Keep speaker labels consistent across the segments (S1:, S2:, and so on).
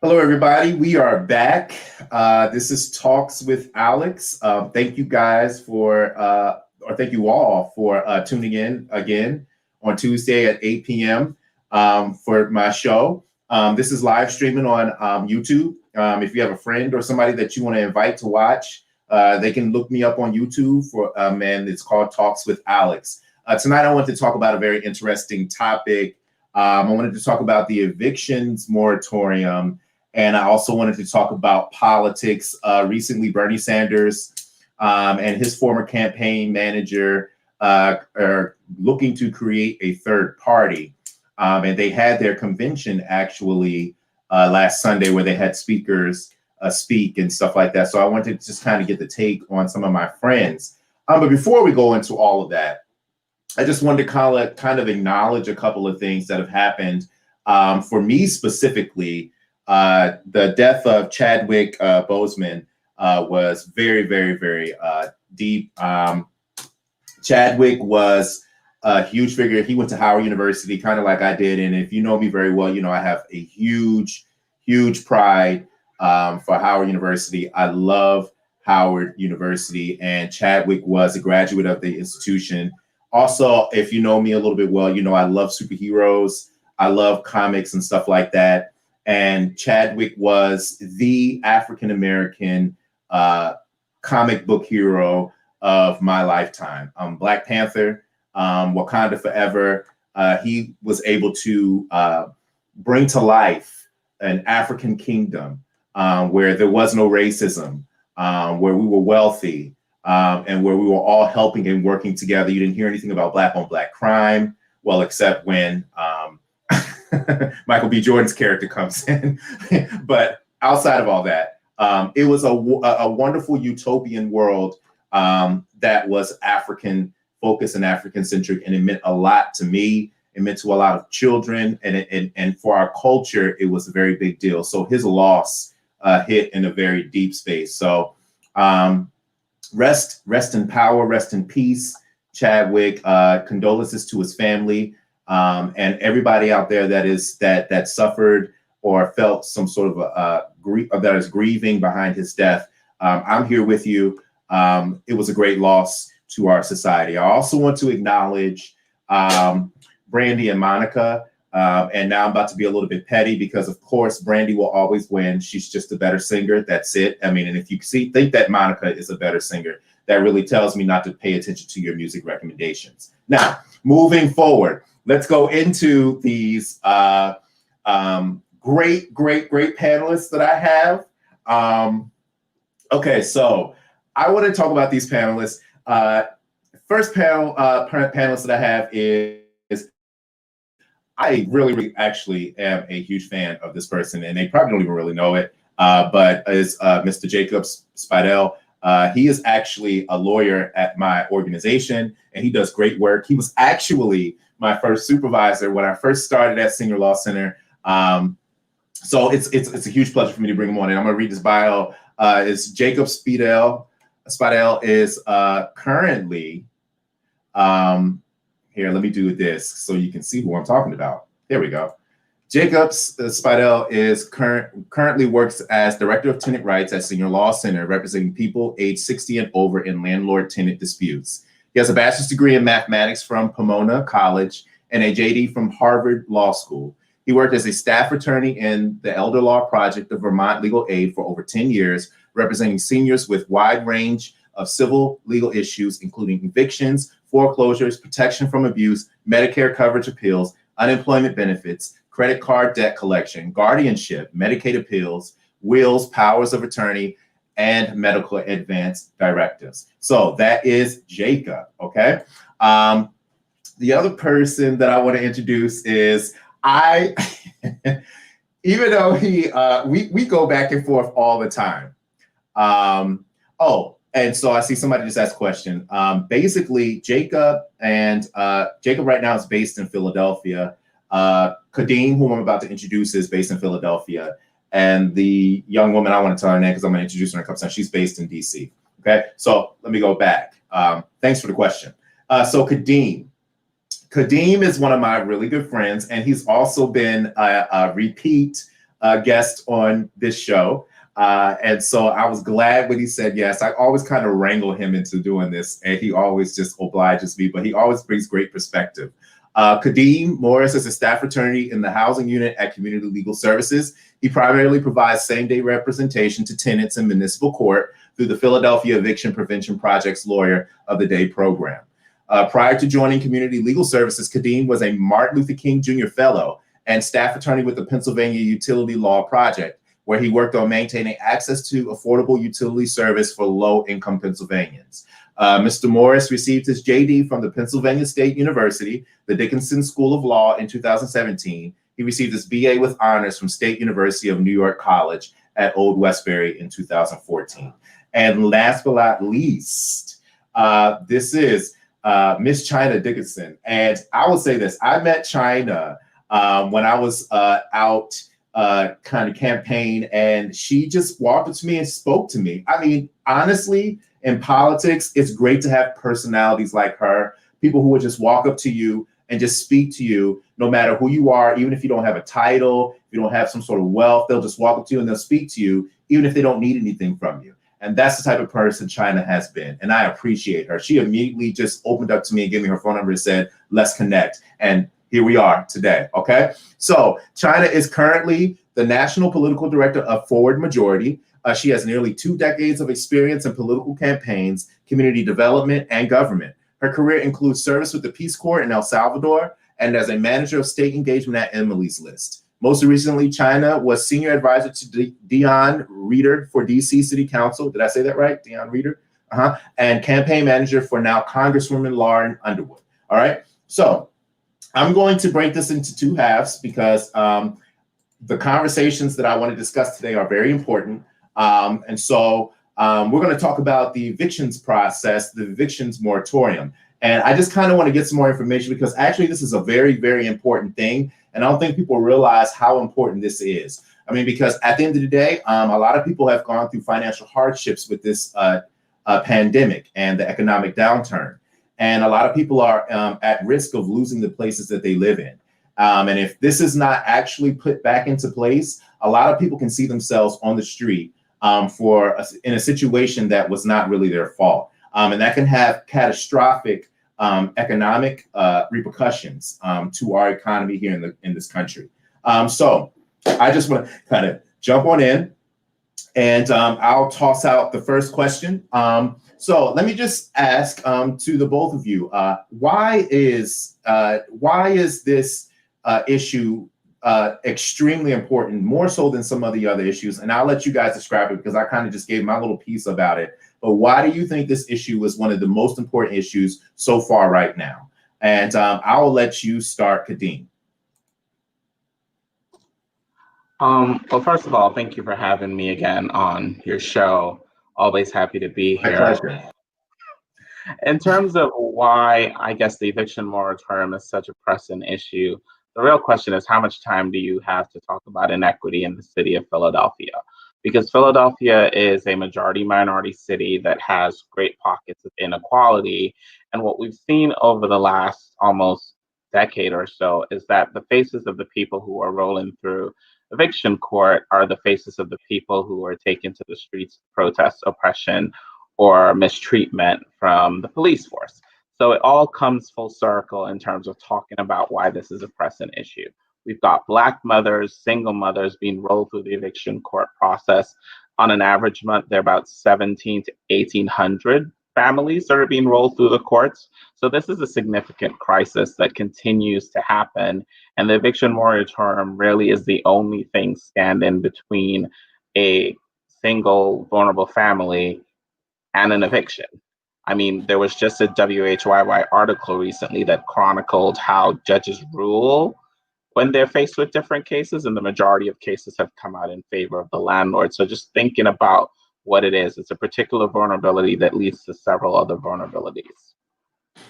S1: Hello, everybody. We are back. This is Talks with Alex. Thank you guys or thank you all for tuning in again on Tuesday at 8 p.m. For my show. This is live streaming on YouTube. If you have a friend or somebody that you want to invite to watch, they can look me up on YouTube and it's called Talks with Alex. Tonight, I want to talk about a very interesting topic. I wanted to talk about the evictions moratorium. And I also wanted to talk about politics. Recently, Bernie Sanders and his former campaign manager are looking to create a third party. And they had their convention actually last Sunday where they had speakers speak and stuff like that. So I wanted to just kind of get the take on some of my friends. But before we go into all of that, I just wanted to kind of acknowledge a couple of things that have happened for me specifically. The death of Chadwick Boseman was very, very, very deep. Chadwick was a huge figure. He went to Howard University, kind of like I did. And if you know me very well, you know I have a huge, huge pride for Howard University. I love Howard University, and Chadwick was a graduate of the institution. Also, if you know me a little bit well, you know I love superheroes. I love comics and stuff like that. And Chadwick was the African-American comic book hero of my lifetime. Black Panther, Wakanda Forever. He was able to bring to life an African kingdom where there was no racism, where we were wealthy, and where we were all helping and working together. You didn't hear anything about black on black crime, well, except when Michael B. Jordan's character comes in. But outside of all that, it was a wonderful utopian world that was African focused and African centric, and it meant a lot to me. It meant to a lot of children, and for our culture, it was a very big deal. So his loss hit in a very deep space. So rest in power, rest in peace, Chadwick. Condolences to his family. And everybody out there that suffered or felt some sort of grief, that is grieving behind his death. I'm here with you. It was a great loss to our society. I also want to acknowledge Brandy and Monica. And now I'm about to be a little bit petty because, of course, Brandy will always win. She's just a better singer. That's it. I mean, and if you think that Monica is a better singer, that really tells me not to pay attention to your music recommendations. Now, moving forward. Let's go into these great panelists that I have. Okay, so I want to talk about these panelists. First panelist that I have is I really actually am a huge fan of this person, and they probably don't even really know it, but is Mr. Jacob Speidel. He is actually a lawyer at my organization, and he does great work. He was actually my first supervisor when I first started at Senior Law Center. So it's a huge pleasure for me to bring him on. And I'm gonna read his bio. It's Jacob Speidel. Speidel is currently, here, let me do this so you can see who I'm talking about. There we go. Jacob Speidel is currently works as Director of Tenant Rights at Senior Law Center, representing people age 60 and over in landlord-tenant disputes. He has a bachelor's degree in mathematics from Pomona College and a JD from Harvard Law School. He worked as a staff attorney in the Elder Law Project of Vermont Legal Aid for over 10 years, representing seniors with wide range of civil legal issues, including evictions, foreclosures, protection from abuse, Medicare coverage appeals, unemployment benefits, credit card debt collection, guardianship, Medicaid appeals, wills, powers of attorney, and medical advance directives. So that is Jacob, okay? The other person that I want to introduce is even though we go back and forth all the time. And so I see somebody just asked a question. Basically, Jacob right now is based in Philadelphia. Kadeem, whom I'm about to introduce, is based in Philadelphia. And the young woman, I want to tell her name because I'm going to introduce her in a couple times. She's based in DC. Okay, so let me go back. Thanks for the question. So Kadeem is one of my really good friends, and he's also been a repeat guest on this show. And so I was glad when he said yes. I always kind of wrangle him into doing this, and he always just obliges me, but he always brings great perspective. Kadeem Morris is a staff attorney in the housing unit at Community Legal Services. He primarily provides same-day representation to tenants in municipal court through the Philadelphia Eviction Prevention Project's Lawyer of the Day program. Prior to joining Community Legal Services, Kadeem was a Martin Luther King Jr. Fellow and staff attorney with the Pennsylvania Utility Law Project, where he worked on maintaining access to affordable utility service for low-income Pennsylvanians. Mr. Morris received his JD from the Pennsylvania State University, the Dickerson School of Law in 2017. He received his BA with honors from State University of New York College at Old Westbury in 2014. And last but not least, this is Miss China Dickerson. And I will say this, I met China when I was out kind of campaign, and she just walked up to me and spoke to me. I mean, honestly, in politics, it's great to have personalities like her, people who would just walk up to you and just speak to you, no matter who you are, even if you don't have a title, if you don't have some sort of wealth, they'll just walk up to you and they'll speak to you, even if they don't need anything from you. And that's the type of person China has been, and I appreciate her. She immediately just opened up to me and gave me her phone number and said, let's connect. And here we are today, okay? So China is currently the National Political Director of Forward Majority. She has nearly 2 decades of experience in political campaigns, community development, and government. Her career includes service with the Peace Corps in El Salvador and as a manager of state engagement at Emily's List. Most recently, China was senior advisor to Dion Reader for DC City Council. Did I say that right? Dion Reader? And campaign manager for now Congresswoman Lauren Underwood. All right. So I'm going to break this into 2 halves because the conversations that I want to discuss today are very important. And so we're going to talk about the evictions process, the evictions moratorium. And I just kind of want to get some more information because actually this is a very, very important thing. And I don't think people realize how important this is. I mean, because at the end of the day, a lot of people have gone through financial hardships with this pandemic and the economic downturn. And a lot of people are at risk of losing the places that they live in. And if this is not actually put back into place, a lot of people can see themselves on the street in a situation that was not really their fault. And that can have catastrophic economic repercussions to our economy here in this country. So I just want to kind of jump on in, and I'll toss out the first question. So let me just ask to the both of you, why is this issue extremely important, more so than some of the other issues? And I'll let you guys describe it because I kind of just gave my little piece about it. But why do you think this issue was one of the most important issues so far right now? And I will let you start, Kadeem.
S2: Well, first of all, thank you for having me again on your show. Always happy to be here.
S1: My pleasure.
S2: In terms of why I guess the eviction moratorium is such a pressing issue, the real question is how much time do you have to talk about inequity in the city of Philadelphia? Because Philadelphia is a majority minority city that has great pockets of inequality. And what we've seen over the last almost decade or so is that the faces of the people who are rolling through eviction court are the faces of the people who are taken to the streets to protest oppression or mistreatment from the police force. So it all comes full circle in terms of talking about why this is a pressing issue. We've got Black mothers, single mothers being rolled through the eviction court process. On an average month, there are about 17 to 1,800 families that are being rolled through the courts. So this is a significant crisis that continues to happen. And the eviction moratorium really is the only thing standing between a single vulnerable family and an eviction. I mean, there was just a WHYY article recently that chronicled how judges rule when they're faced with different cases, and the majority of cases have come out in favor of the landlord. So just thinking about what it is, it's a particular vulnerability that leads to several other vulnerabilities.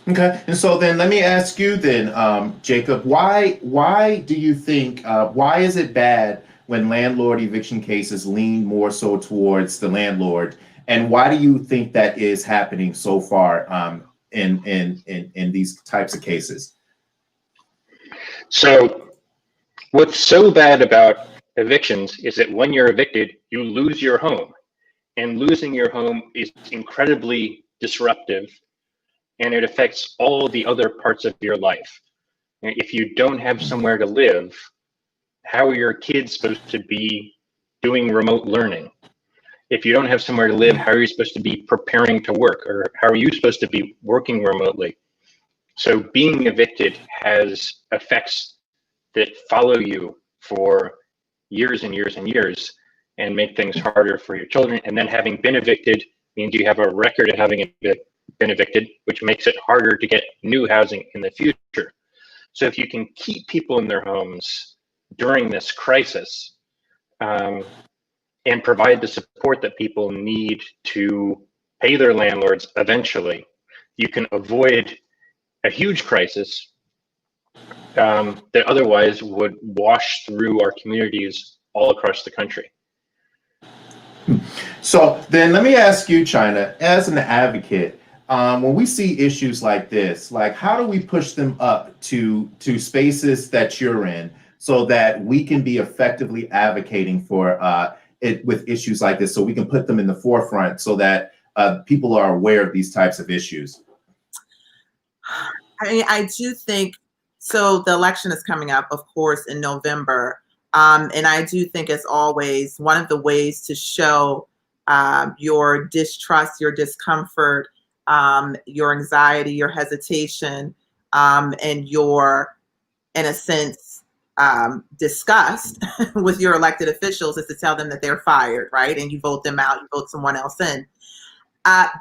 S1: Okay, and so then let me ask you then, Jacob, why do you think, why is it bad when landlord eviction cases lean more so towards the landlord? And why do you think that is happening so far in these types of cases?
S3: So what's so bad about evictions is that when you're evicted, you lose your home. And losing your home is incredibly disruptive, and it affects all the other parts of your life. If you don't have somewhere to live, how are your kids supposed to be doing remote learning? If you don't have somewhere to live, how are you supposed to be preparing to work? Or how are you supposed to be working remotely? So being evicted has effects that follow you for years and years and years, and make things harder for your children. And then having been evicted means you have a record of having been evicted, which makes it harder to get new housing in the future. So if you can keep people in their homes during this crisis, and provide the support that people need to pay their landlords eventually, you can avoid a huge crisis that otherwise would wash through our communities all across the country.
S1: So then let me ask you, China, as an advocate, when we see issues like this, like how do we push them up to spaces that you're in so that we can be effectively advocating for it with issues like this, so we can put them in the forefront so that people are aware of these types of issues?
S4: I mean, I do think, so the election is coming up, of course, in November. And I do think, as always, one of the ways to show your distrust, your discomfort, your anxiety, your hesitation, and your, in a sense, disgust with your elected officials is to tell them that they're fired, right? And you vote them out, you vote someone else in.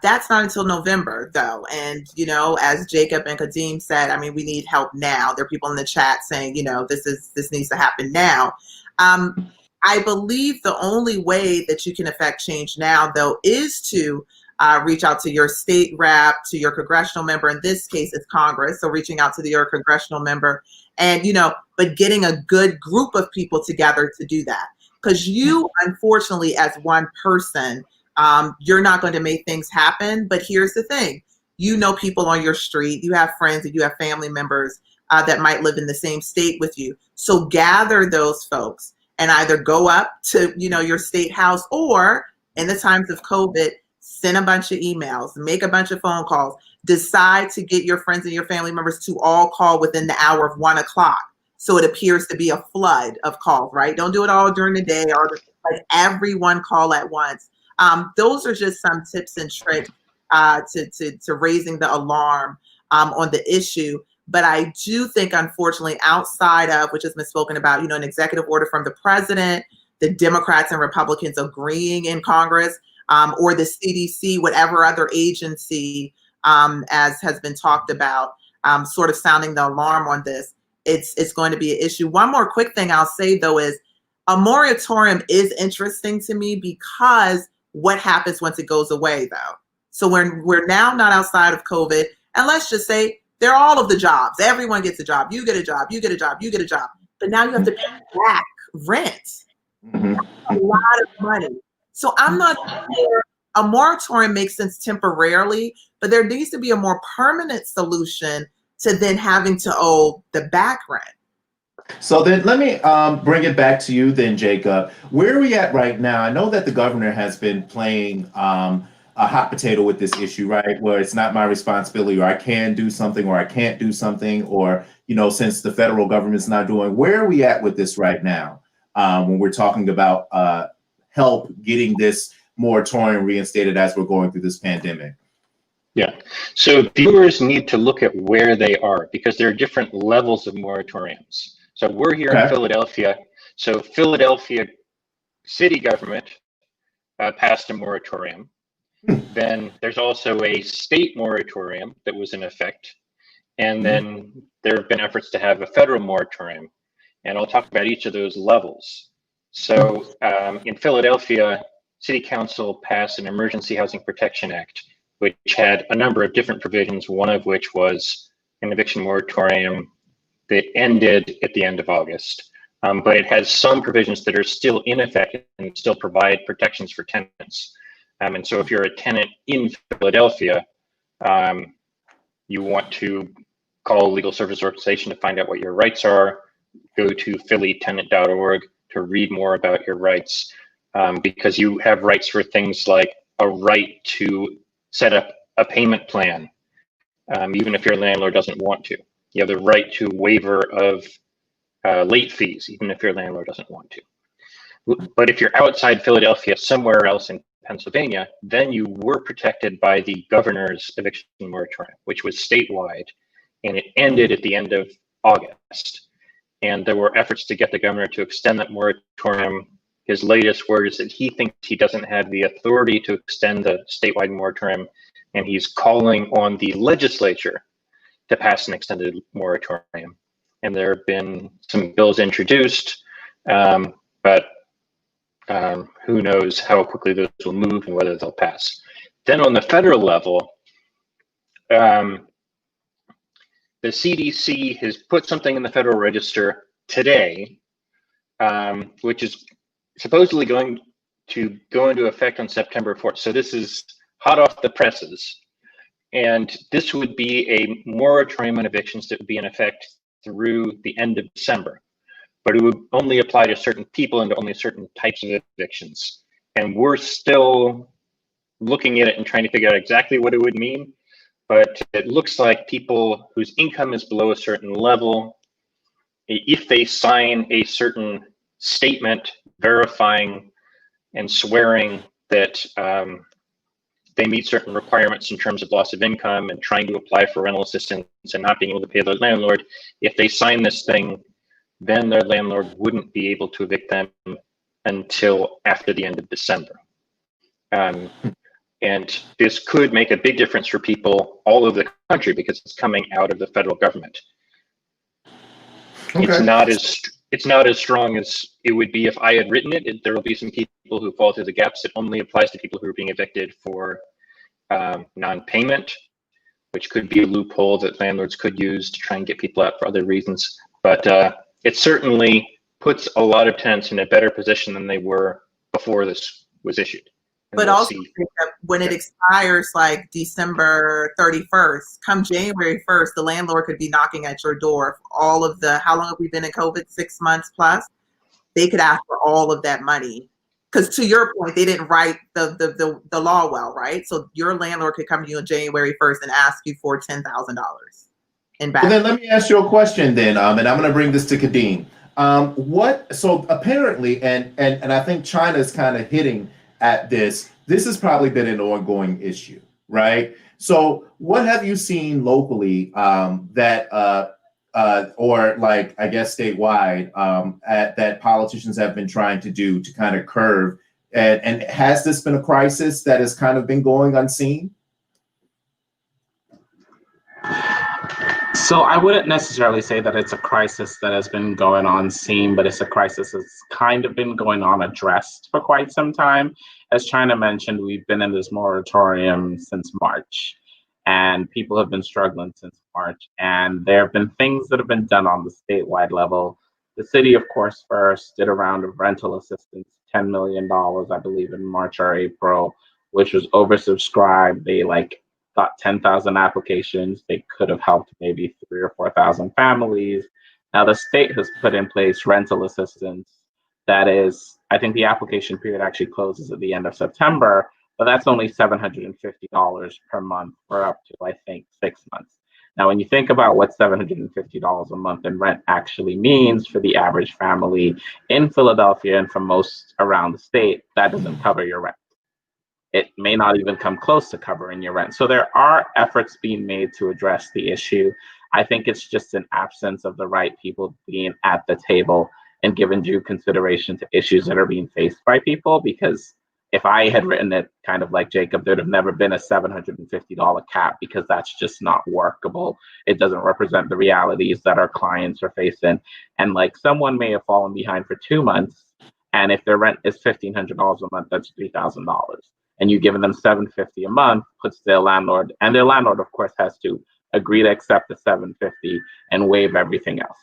S4: That's not until November, though. And, you know, as Jacob and Kadeem said, I mean, we need help now. There are people in the chat saying, you know, this needs to happen now. I believe the only way that you can affect change now, though, is to reach out to your state rep, to your congressional member. In this case, it's Congress. So reaching out to your congressional member and, you know, but getting a good group of people together to do that. Because you, unfortunately, as one person, you're not going to make things happen. But here's the thing. You know people on your street. You have friends and you have family members that might live in the same state with you. So gather those folks and either go up to, you know, your state house, or in the times of COVID, send a bunch of emails, make a bunch of phone calls, decide to get your friends and your family members to all call within the hour of 1 o'clock. So it appears to be a flood of calls, right? Don't do it all during the day, or like everyone call at once. Those are just some tips and tricks to raising the alarm on the issue. But I do think, unfortunately, outside of, which has been spoken about, you know, an executive order from the president, the Democrats and Republicans agreeing in Congress, or the CDC, whatever other agency, as has been talked about, sort of sounding the alarm on this, it's going to be an issue. One more quick thing I'll say, though, is a moratorium is interesting to me because what happens once it goes away, though? So we're now not outside of COVID, and let's just say they're all of the jobs. Everyone gets a job. You get a job. You get a job. You get a job. But now you have to pay back rent.
S1: Mm-hmm.
S4: A lot of money. So I'm not sure a moratorium makes sense temporarily, but there needs to be a more permanent solution to then having to owe the back rent.
S1: So then let me bring it back to you then, Jacob. Where are we at right now? I know that the governor has been playing a hot potato with this issue, right? Where it's not my responsibility, or I can do something, or I can't do something, or, you know, since the federal government's not doing. Where are we at with this right now when we're talking about help getting this moratorium reinstated as we're going through this pandemic?
S3: Yeah, so viewers need to look at where they are, because there are different levels of moratoriums. So we're here in Philadelphia. So Philadelphia city government passed a moratorium. Then there's also a state moratorium that was in effect. And then there have been efforts to have a federal moratorium. And I'll talk about each of those levels. So in Philadelphia, City Council passed an Emergency Housing Protection Act, which had a number of different provisions, one of which was an eviction moratorium that ended at the end of August. But it has some provisions that are still in effect and still provide protections for tenants. And so if you're a tenant in Philadelphia, you want to call a legal service organization to find out what your rights are, go to phillytenant.org to read more about your rights, because you have rights for things like a right to set up a payment plan, even if your landlord doesn't want to. You have the right to waiver of late fees, even if your landlord doesn't want to. But if you're outside Philadelphia, somewhere else in Pennsylvania, then you were protected by the governor's eviction moratorium, which was statewide, and it ended at the end of August. And there were efforts to get the governor to extend that moratorium. His latest word is that he thinks he doesn't have the authority to extend the statewide moratorium, and he's calling on the legislature to pass an extended moratorium. And there have been some bills introduced, but who knows how quickly those will move and whether they'll pass. Then on the federal level, the CDC has put something in the Federal Register today, which is supposedly going to go into effect on September 4th. So this is hot off the presses. And this would be a moratorium on evictions that would be in effect through the end of December. But it would only apply to certain people and to only certain types of evictions. And we're still looking at it and trying to figure out exactly what it would mean. But it looks like people whose income is below a certain level, if they sign a certain statement verifying and swearing that they meet certain requirements in terms of loss of income and trying to apply for rental assistance and not being able to pay their landlord, if they sign this thing, then their landlord wouldn't be able to evict them until after the end of December. And this could make a big difference for people all over the country because it's coming out of the federal government. Okay. It's not as strong as it would be if I had written it. There will be some people who fall through the gaps. It only applies to people who are being evicted for non-payment, which could be a loophole that landlords could use to try and get people out for other reasons. But it certainly puts a lot of tenants in a better position than they were before this was issued.
S4: But also, when it expires like December 31st, come January 1st, the landlord could be knocking at your door. All of the, how long have we been in COVID? 6 months plus. They could ask for all of that money. Because to your point, they didn't write the law well, right? So your landlord could come to you on January 1st and ask you for $10,000 in back.
S1: Well, then let me ask you a question then, and I'm going to bring this to Kadeem. So apparently, and I think China is kind of hitting at this has probably been an ongoing issue, right? So what have you seen locally that or like, I guess statewide, that politicians have been trying to do to kind of curb, and has this been a crisis that has kind of been going unseen?
S2: So I wouldn't necessarily say that it's a crisis that has been going on unseen, but it's a crisis that's kind of been going on addressed for quite some time. As China mentioned, we've been in this moratorium since March, and people have been struggling since March. And there have been things that have been done on the statewide level. The city, of course, first did a round of rental assistance, $10 million, I believe, in March or April, which was oversubscribed. They got 10,000 applications. They could have helped maybe 3,000 or 4,000 families. Now the state has put in place rental assistance. That is, I think the application period actually closes at the end of September, but that's only $750 per month for up to, I think, 6 months. Now, when you think about what $750 a month in rent actually means for the average family in Philadelphia and for most around the state, that doesn't cover your rent. It may not even come close to covering your rent. So there are efforts being made to address the issue. I think it's just an absence of the right people being at the table and giving due consideration to issues that are being faced by people. Because if I had written it kind of like Jacob, there'd have never been a $750 cap, because that's just not workable. It doesn't represent the realities that our clients are facing. And like, someone may have fallen behind for 2 months, and if their rent is $1,500 a month, that's $3,000. And you giving them $750 a month puts their landlord, and their landlord, of course, has to agree to accept the $750 and waive everything else.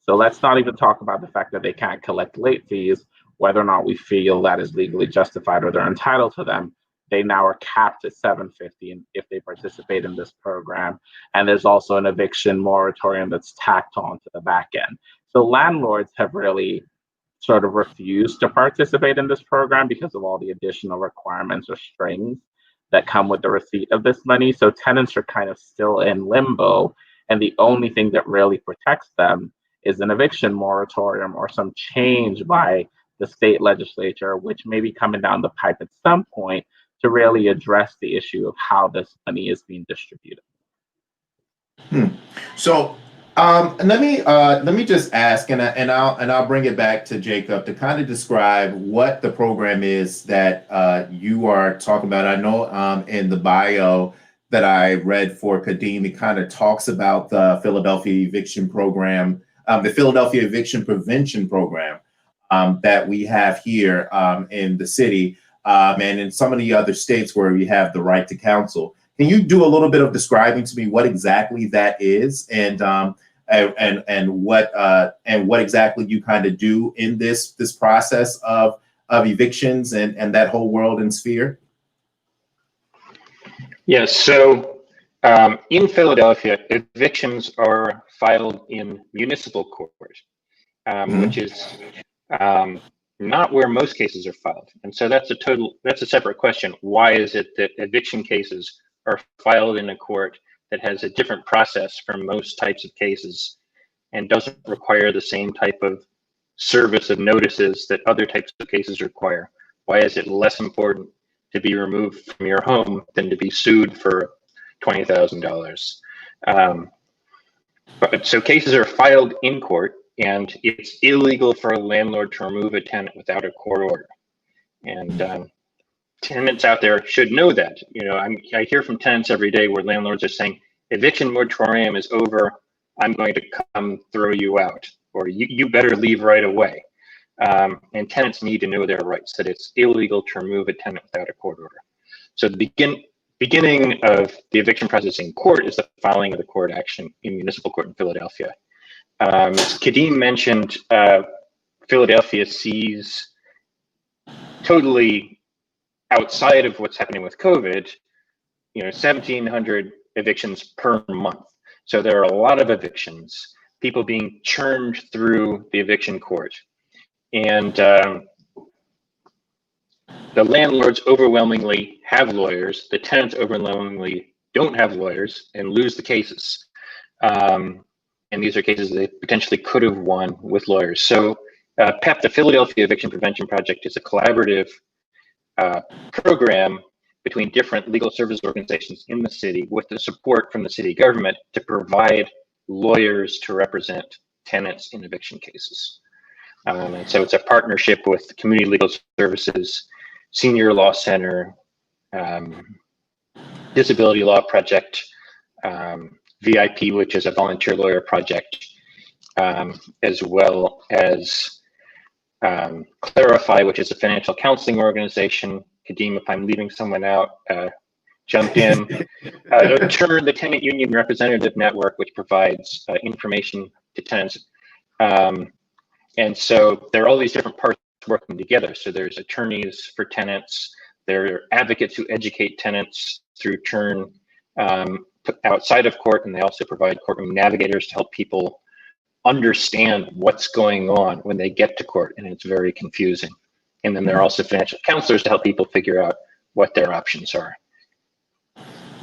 S2: So let's not even talk about the fact that they can't collect late fees, whether or not we feel that is legally justified or they're entitled to them. They now are capped at $750 if they participate in this program. And there's also an eviction moratorium that's tacked on to the back end. So landlords have really sort of refuse to participate in this program because of all the additional requirements or strings that come with the receipt of this money. So tenants are kind of still in limbo, and the only thing that really protects them is an eviction moratorium or some change by the state legislature, which may be coming down the pipe at some point to really address the issue of how this money is being distributed.
S1: So let me just ask, and I'll bring it back to Jacob to kind of describe what the program is that you are talking about. I know in the bio that I read for Kadeem, it kind of talks about the Philadelphia eviction program, the Philadelphia eviction prevention program that we have here in the city and in some of the other states where we have the right to counsel. Can you do a little bit of describing to me what exactly that is, and what exactly you kind of do in this process of evictions and that whole world and sphere?
S3: Yes. So in Philadelphia, evictions are filed in municipal court, which is not where most cases are filed. And so that's a separate question. Why is it that eviction cases are filed in a court that has a different process from most types of cases and doesn't require the same type of service of notices that other types of cases require? Why is it less important to be removed from your home than to be sued for $20,000? So cases are filed in court, and it's illegal for a landlord to remove a tenant without a court order. And tenants out there should know that. You know, I hear from tenants every day where landlords are saying, eviction moratorium is over, I'm going to come throw you out, or you better leave right away. And tenants need to know their rights, that it's illegal to remove a tenant without a court order. So the beginning of the eviction process in court is the filing of the court action in municipal court in Philadelphia. Kadeem mentioned Philadelphia sees totally outside of what's happening with COVID, 1,700 evictions per month. So there are a lot of evictions, people being churned through the eviction court. And the landlords overwhelmingly have lawyers. The tenants overwhelmingly don't have lawyers and lose the cases. And these are cases they potentially could have won with lawyers. So PEP, the Philadelphia Eviction Prevention Project, is a collaborative program between different legal service organizations in the city with the support from the city government to provide lawyers to represent tenants in eviction cases. And so it's a partnership with Community Legal Services, Senior Law Center, Disability Law Project, VIP, which is a volunteer lawyer project, as well as Clarify, which is a financial counseling organization. Kadeem, if I'm leaving someone out, jump in. Turn, the Tenant Union Representative Network, which provides information to tenants. And so there are all these different parts working together. So there's attorneys for tenants, there are advocates who educate tenants through Turn outside of court, and they also provide courtroom navigators to help people understand what's going on when they get to court, and it's very confusing. And then there are also financial counselors to help people figure out what their options are.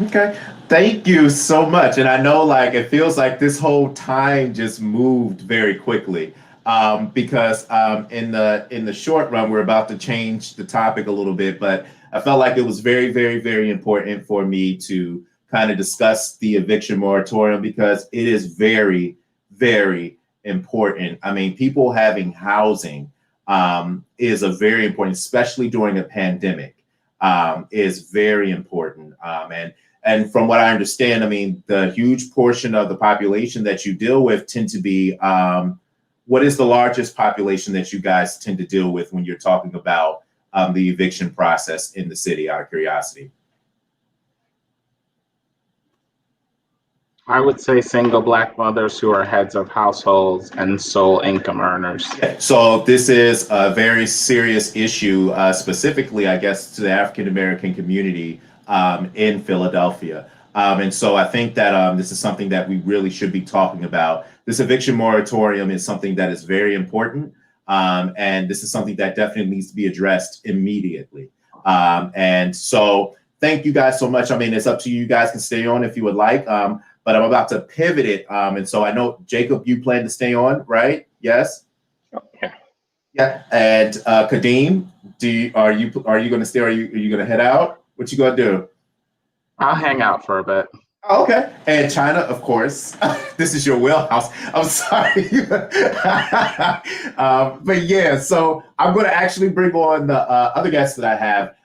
S1: Okay, thank you so much. And I know, like, it feels like this whole time just moved very quickly because in the short run, we're about to change the topic a little bit, but I felt like it was very, very, very important for me to kind of discuss the eviction moratorium because it is very, very important. I mean, people having housing is a very important, especially during a pandemic, is very important. And from what I understand, I mean, the huge portion of the population that you deal with tend to be, what is the largest population that you guys tend to deal with when you're talking about the eviction process in the city, out of curiosity?
S2: I would say single Black mothers who are heads of households and sole income earners.
S1: So this is a very serious issue, specifically, I guess, to the African American community in Philadelphia. And so I think that this is something that we really should be talking about. This eviction moratorium is something that is very important. And this is something that definitely needs to be addressed immediately. And so thank you guys so much. I mean, it's up to you. You guys can stay on if you would like, but I'm about to pivot it. And so I know, Jacob, you plan to stay on, right? Yes?
S3: Oh, yeah.
S1: Yeah. And Kadeem, are you going to stay or are you going to head out? What you going to do?
S2: I'll hang out for a bit.
S1: Oh, okay. And China, of course. This is your wheelhouse. I'm sorry. But yeah, so I'm going to actually bring on the other guest that I have,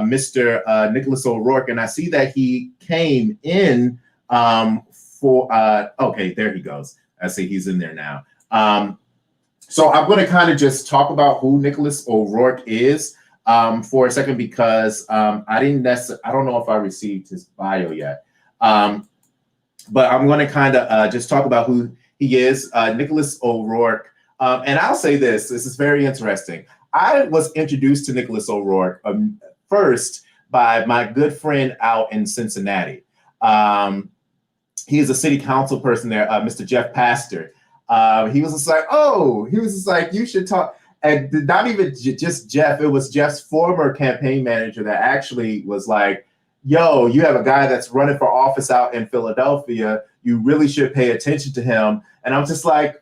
S1: Mr. Nicolas O'Rourke. And I see that he came in okay, there he goes. I see he's in there now. So I'm going to kind of just talk about who Nicolas O'Rourke is for a second, because I don't know if I received his bio yet. But I'm going to kind of just talk about who he is, Nicolas O'Rourke. And I'll say this is very interesting. I was introduced to Nicolas O'Rourke first by my good friend out in Cincinnati. He is a city council person there, Mr. Jeff Pastor. He was just like, you should talk. And not even just Jeff, it was Jeff's former campaign manager that actually was like, yo, you have a guy that's running for office out in Philadelphia. You really should pay attention to him. And I'm just like,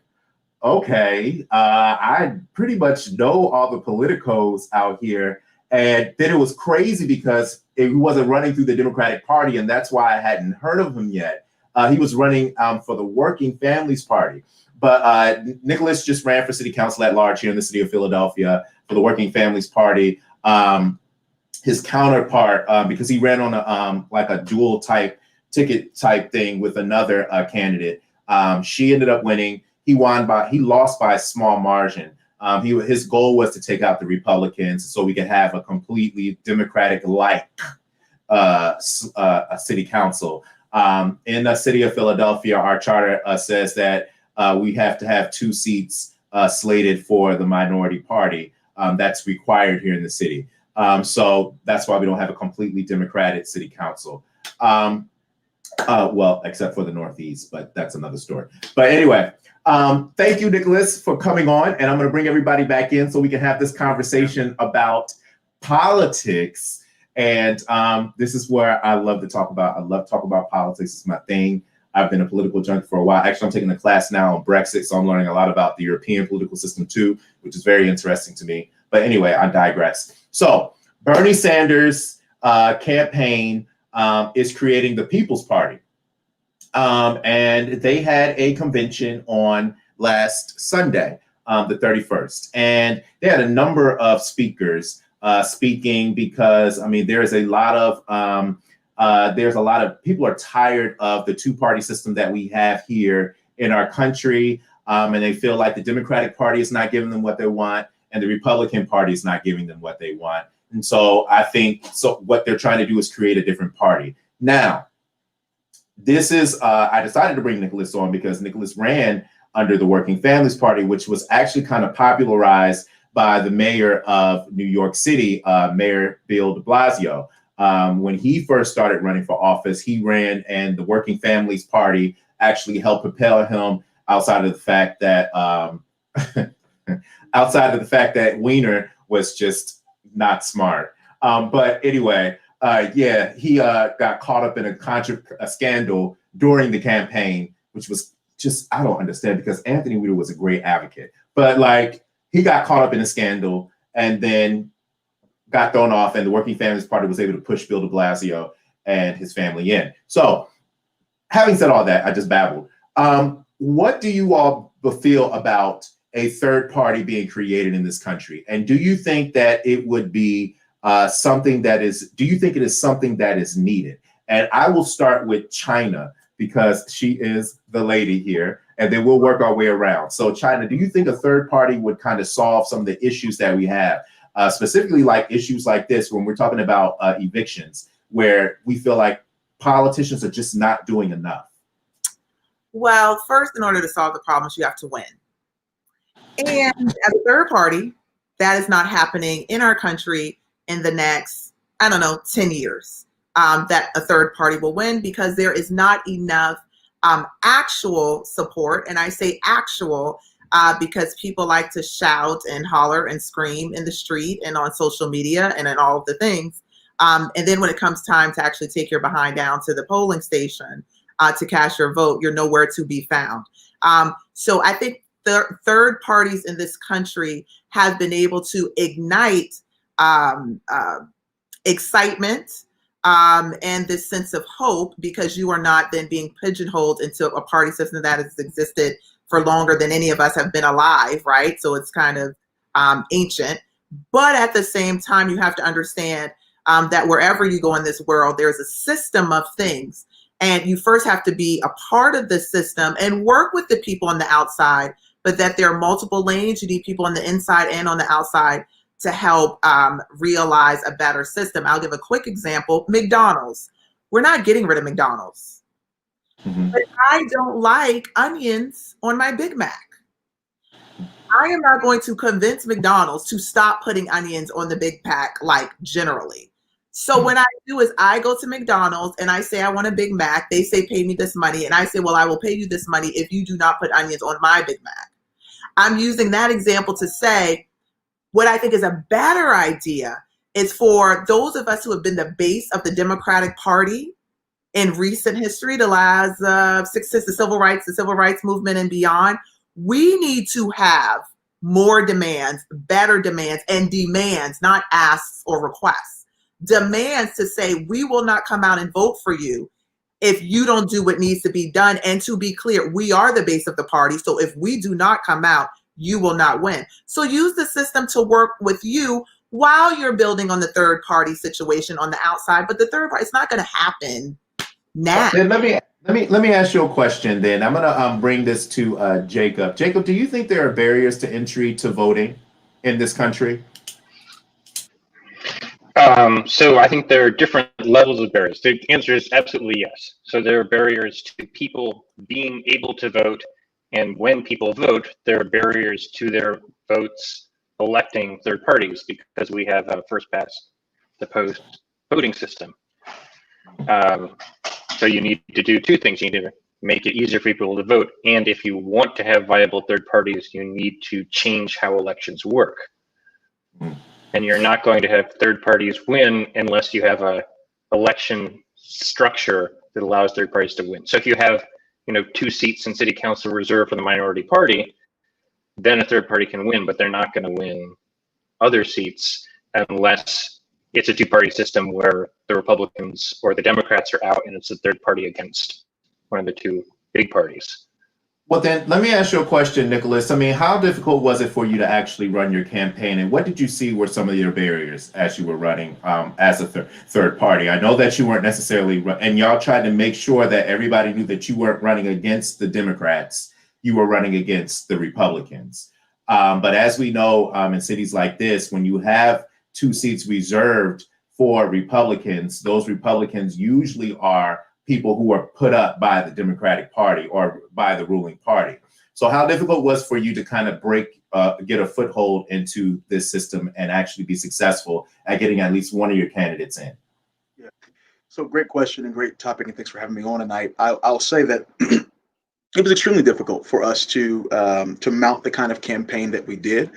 S1: okay, I pretty much know all the politicos out here. And then it was crazy because he wasn't running through the Democratic Party, and that's why I hadn't heard of him yet. He was running for the Working Families Party. But Nicolas just ran for city council at large here in the city of Philadelphia for the Working Families Party. His counterpart, because he ran on a dual ticket type thing with another candidate, she ended up winning. He lost by a small margin. His goal was to take out the Republicans so we could have a completely Democratic-like city council. In the city of Philadelphia, our charter says that we have to have 2 seats slated for the minority party. That's required here in the city. So that's why we don't have a completely Democratic city council. Well, except for the Northeast, but that's another story. But anyway, thank you, Nicolas, for coming on. And I'm going to bring everybody back in so we can have this conversation about politics. And this is where I love to talk about. I love talking about politics. It's my thing. I've been a political junkie for a while. Actually, I'm taking a class now on Brexit, so I'm learning a lot about the European political system too, which is very interesting to me. But anyway, I digress. So Bernie Sanders' campaign is creating the People's Party. And they had a convention on last Sunday, the 31st. And they had a number of speakers speaking because, I mean, there's a lot of people are tired of the 2-party system that we have here in our country. And they feel like the Democratic Party is not giving them what they want, and the Republican Party is not giving them what they want. And so I think what they're trying to do is create a different party. Now, this is, I decided to bring Nicolas on because Nicolas ran under the Working Families Party, which was actually kind of popularized by the mayor of New York City, Mayor Bill de Blasio. When he first started running for office, he ran, and the Working Families Party actually helped propel him outside of the fact that Weiner was just not smart. But anyway, he got caught up in a scandal during the campaign, which was just, I don't understand, because Anthony Weiner was a great advocate. But like, he got caught up in a scandal and then got thrown off, and the Working Families Party was able to push Bill de Blasio and his family in. So having said all that, I just babbled. What do you all feel about a third party being created in this country? And do you think that it would be something that is needed? And I will start with China because she is the lady here, and then we'll work our way around. So China, do you think a third party would kind of solve some of the issues that we have? Specifically like issues like this, when we're talking about evictions, where we feel like politicians are just not doing enough?
S4: Well, first, in order to solve the problems, you have to win. And as a third party, that is not happening in our country in the next, 10 years, that a third party will win, because there is not enough actual support, and I say actual, because people like to shout and holler and scream in the street and on social media and in all of the things. And then when it comes time to actually take your behind down to the polling station to cast your vote, you're nowhere to be found. So I think third parties in this country have been able to ignite excitement and this sense of hope, because you are not then being pigeonholed into a party system that has existed for longer than any of us have been alive, right? So it's kind of ancient. But at the same time, you have to understand that wherever you go in this world, there's a system of things. And you first have to be a part of the system and work with the people on the outside, but that there are multiple lanes. You need people on the inside and on the outside to help realize a better system. I'll give a quick example. McDonald's. We're not getting rid of McDonald's. Mm-hmm. But I don't like onions on my Big Mac. I am not going to convince McDonald's to stop putting onions on the Big Mac, like generally. So what I do is I go to McDonald's and I say I want a Big Mac. They say pay me this money. And I say, well, I will pay you this money if you do not put onions on my Big Mac. I'm using that example to say what I think is a better idea is for those of us who have been the base of the Democratic Party in recent history, the last since the civil rights movement and beyond, we need to have more demands, better demands, and demands, not asks or requests. Demands to say, we will not come out and vote for you if you don't do what needs to be done. And to be clear, we are the base of the party. So if we do not come out, you will not win. So use the system to work with you while you're building on the third party situation on the outside. But the third party, it's not going to happen now.
S1: Then let me ask you a question. Then I'm going to bring this to Jacob. Jacob, do you think there are barriers to entry to voting in this country?
S3: So I think there are different levels of barriers. The answer is absolutely yes. So there are barriers to people being able to vote, and when people vote, there are barriers to their votes electing third parties because we have a first past the post voting system. So you need to do two things. You need to make it easier for people to vote, and if you want to have viable third parties, you need to change how elections work. And you're not going to have third parties win unless you have a election structure that allows third parties to win. So if you have, 2 seats in city council reserved for the minority party, then a third party can win, but they're not going to win other seats unless it's a two-party system where the Republicans or the Democrats are out and it's a third party against one of the two big parties.
S1: Well, then let me ask you a question, Nicolas. I mean, how difficult was it for you to actually run your campaign, and what did you see were some of your barriers as you were running as a third party? I know that you weren't necessarily, and y'all tried to make sure that everybody knew that you weren't running against the Democrats, you were running against the Republicans. But as we know, in cities like this, when you have 2 seats reserved for Republicans, those Republicans usually are people who are put up by the Democratic Party or by the ruling party. So how difficult was for you to kind of get a foothold into this system and actually be successful at getting at least one of your candidates in?
S5: Yeah. So great question and great topic, and thanks for having me on tonight. I'll say that it was extremely difficult for us to mount the kind of campaign that we did,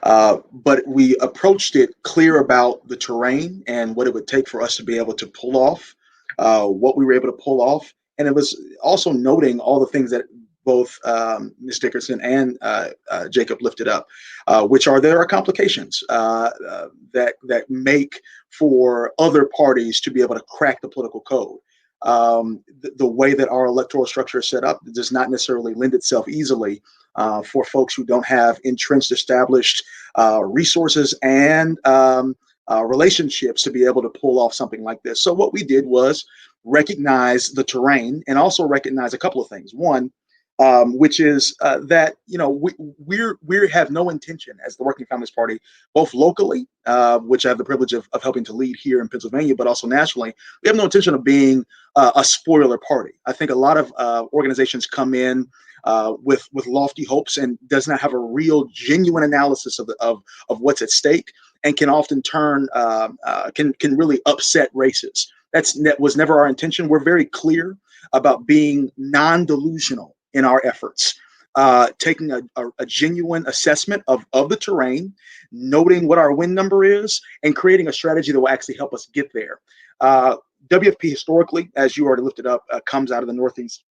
S5: but we approached it clear about the terrain and what it would take for us to be able to pull off what we were able to pull off. And it was also noting all the things that both Ms. Dickerson and Jacob lifted up, which there are complications that make for other parties to be able to crack the political code. The way that our electoral structure is set up does not necessarily lend itself easily for folks who don't have entrenched, established resources and relationships to be able to pull off something like this. So what we did was recognize the terrain and also recognize a couple of things. One, which is that we have no intention as the Working Families Party, both locally, which I have the privilege of helping to lead here in Pennsylvania, but also nationally. We have no intention of being a spoiler party. I think a lot of organizations come in with lofty hopes and does not have a real genuine analysis of what's at stake, and can often turn can really upset races. That was never our intention. We're very clear about being non-delusional in our efforts. taking a genuine assessment of the terrain, noting what our win number is, and creating a strategy that will actually help us get there. WFP historically, as you already lifted up, comes out of the Northeast.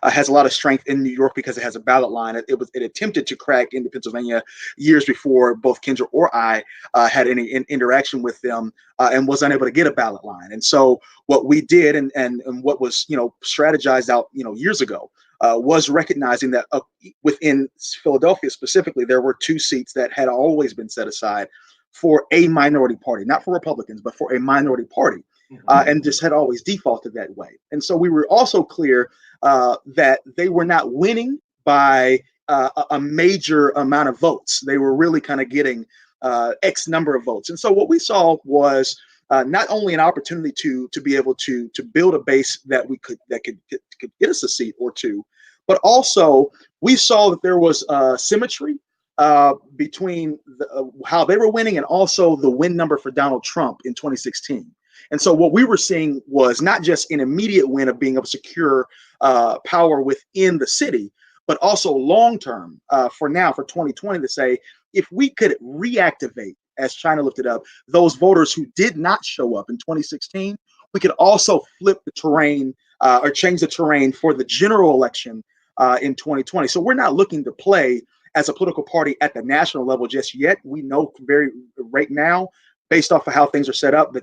S5: Has a lot of strength in New York because it has a ballot line. It attempted to crack into Pennsylvania years before both Kendra or I had any interaction with them, and was unable to get a ballot line. And so what we did, and what was strategized out years ago, was recognizing that within Philadelphia specifically, there were 2 seats that had always been set aside for a minority party, not for Republicans, but for a minority party. And just had always defaulted that way. And so we were also clear that they were not winning by a major amount of votes. They were really kind of getting X number of votes. And so what we saw was not only an opportunity to be able to build a base that could get us a seat or 2, but also we saw that there was symmetry between how they were winning and also the win number for Donald Trump in 2016. And so what we were seeing was not just an immediate win of being able to secure power within the city, but also long-term for 2020 to say, if we could reactivate, as China lifted up, those voters who did not show up in 2016, we could also flip the terrain or change the terrain for the general election in 2020. So we're not looking to play as a political party at the national level just yet. We know right now, based off of how things are set up,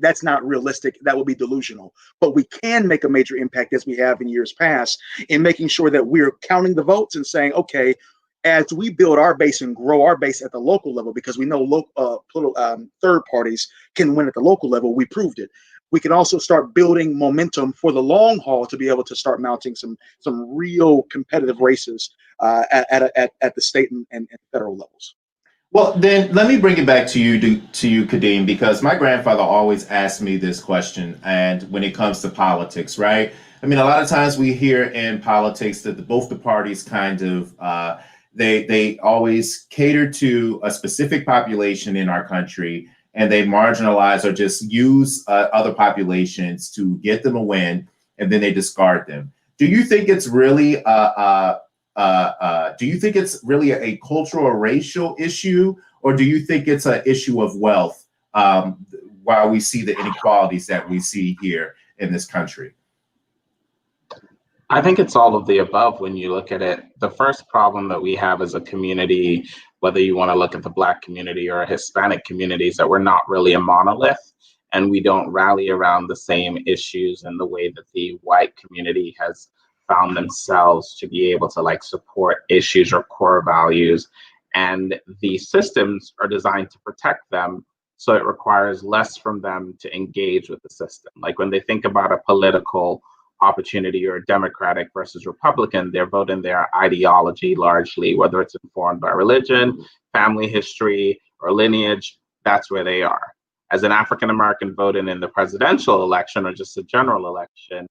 S5: that's not realistic. That would be delusional. But we can make a major impact, as we have in years past, in making sure that we're counting the votes and saying, okay, as we build our base and grow our base at the local level, because we know third parties can win at the local level, we proved it. We can also start building momentum for the long haul to be able to start mounting some real competitive races at the state and federal levels.
S1: Well, then let me bring it back to you, Kadeem, because my grandfather always asked me this question. And when it comes to politics, right? I mean, a lot of times we hear in politics that both the parties kind of they always cater to a specific population in our country, and they marginalize or just use other populations to get them a win, and then they discard them. Do you think it's really a cultural or racial issue, or do you think it's an issue of wealth while we see the inequalities that we see here in this country?
S2: I think it's all of the above when you look at it. The first problem that we have as a community, whether you want to look at the Black community or a Hispanic community, is that we're not really a monolith, and we don't rally around the same issues in the way that the white community has found themselves to be able to support issues or core values. And the systems are designed to protect them, so it requires less from them to engage with the system. Like when they think about a political opportunity or Democratic versus Republican, they're voting their ideology largely, whether it's informed by religion, family history, or lineage. That's where they are. As an African American voting in the presidential election or just a general election,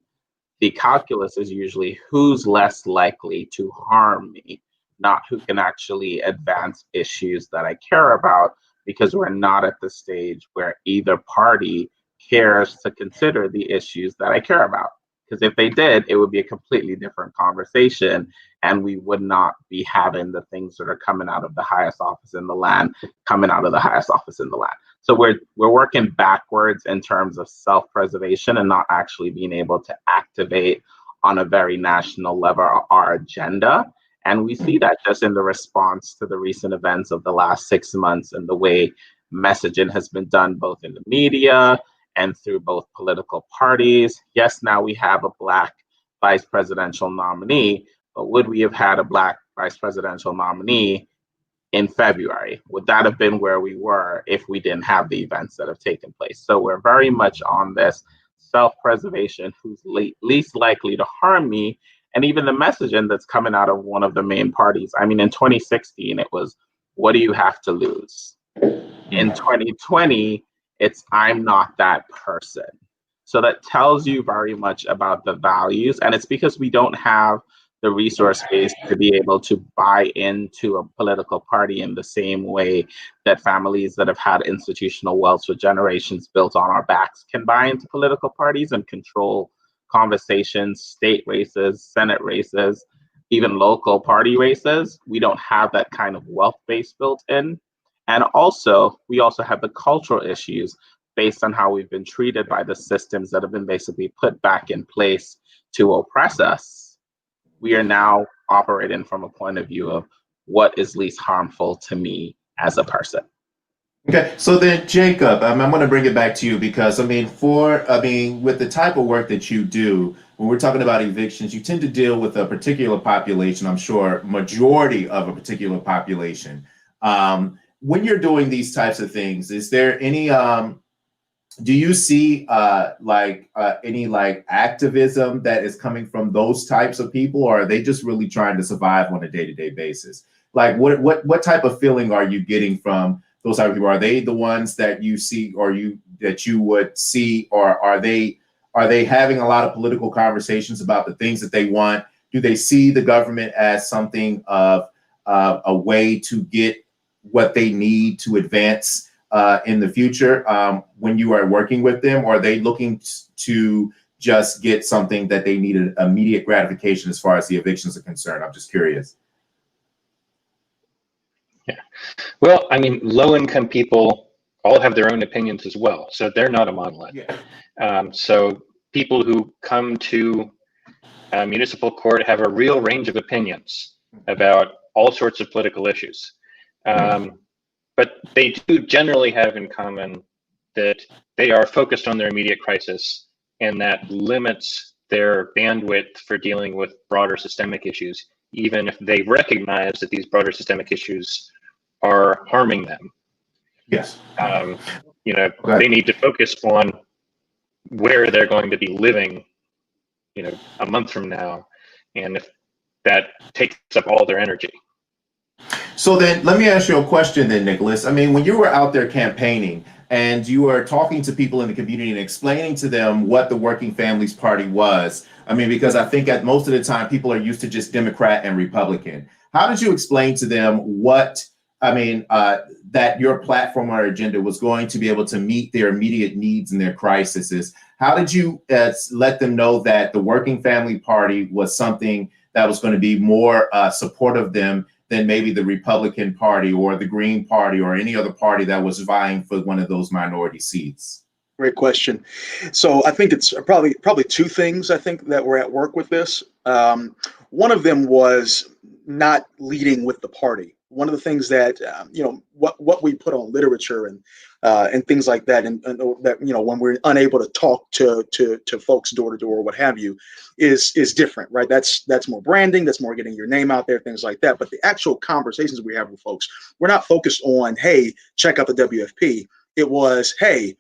S2: the calculus is usually who's less likely to harm me, not who can actually advance issues that I care about, because we're not at the stage where either party cares to consider the issues that I care about. Because if they did, it would be a completely different conversation, and we would not be having the things that are coming out of the highest office in the land, coming out of the highest office in the land. So we're working backwards in terms of self-preservation and not actually being able to activate on a very national level our agenda. And we see that just in the response to the recent events of the last 6 months and the way messaging has been done both in the media and through both political parties. Yes, now we have a Black vice presidential nominee, but would we have had a Black vice presidential nominee in February? Would that have been where we were if we didn't have the events that have taken place? So we're very much on this self-preservation, who's least likely to harm me, and even the messaging that's coming out of one of the main parties. I mean, in 2016, it was, what do you have to lose? In 2020, it's, I'm not that person. So that tells you very much about the values, and it's because we don't have the resource base to be able to buy into a political party in the same way that families that have had institutional wealth for generations built on our backs can buy into political parties and control conversations, state races, Senate races. even local party races, we don't have that kind of wealth base built in. And also, we also have the cultural issues based on how we've been treated by the systems that have been basically put back in place to oppress us. We are now operating from a point of view of what is least harmful to me as a person.
S1: Okay, so then Jacob, I'm going to bring it back to you because with the type of work that you do, when we're talking about evictions, you tend to deal with a particular population. I'm sure majority of a particular population. When you're doing these types of things, is there any? Do you see any activism that is coming from those types of people, or are they just really trying to survive on a day-to-day basis? Like, what type of feeling are you getting from those type of people? Are they the ones that you see, or that you would see, or are they having a lot of political conversations about the things that they want? Do they see the government as something of a way to get what they need to advance in the future when you are working with them, or are they looking to just get something that they need an immediate gratification as far as the evictions are concerned? I'm just curious.
S3: Yeah. Well, I mean, low-income people all have their own opinions as well, so they're not a monolith.
S1: Yeah.
S3: So people who come to municipal court have a real range of opinions about all sorts of political issues. But they do generally have in common that they are focused on their immediate crisis, and that limits their bandwidth for dealing with broader systemic issues, even if they recognize that these broader systemic issues are harming them.
S1: Yes.
S3: They need to focus on where they're going to be living, a month from now, and if that takes up all their energy.
S1: So then let me ask you a question then, Nicolas. I mean, when you were out there campaigning and you were talking to people in the community and explaining to them what the Working Families Party was, I mean, because I think at most of the time people are used to just Democrat and Republican. How did you explain to them that your platform or agenda was going to be able to meet their immediate needs and their crises? How did you let them know that the Working Family Party was something that was going to be more supportive of them than maybe the Republican Party or the Green Party or any other party that was vying for one of those minority seats?
S5: Great question. So I think it's probably two things I think that were at work with this. One of them was not leading with the party. One of the things that what we put on literature and things like that, and that when we're unable to talk to folks door to door or what have you, is different, right? That's more branding, that's more getting your name out there, things like that. But the actual conversations we have with folks, we're not focused on, hey, check out the WFP. It was, hey,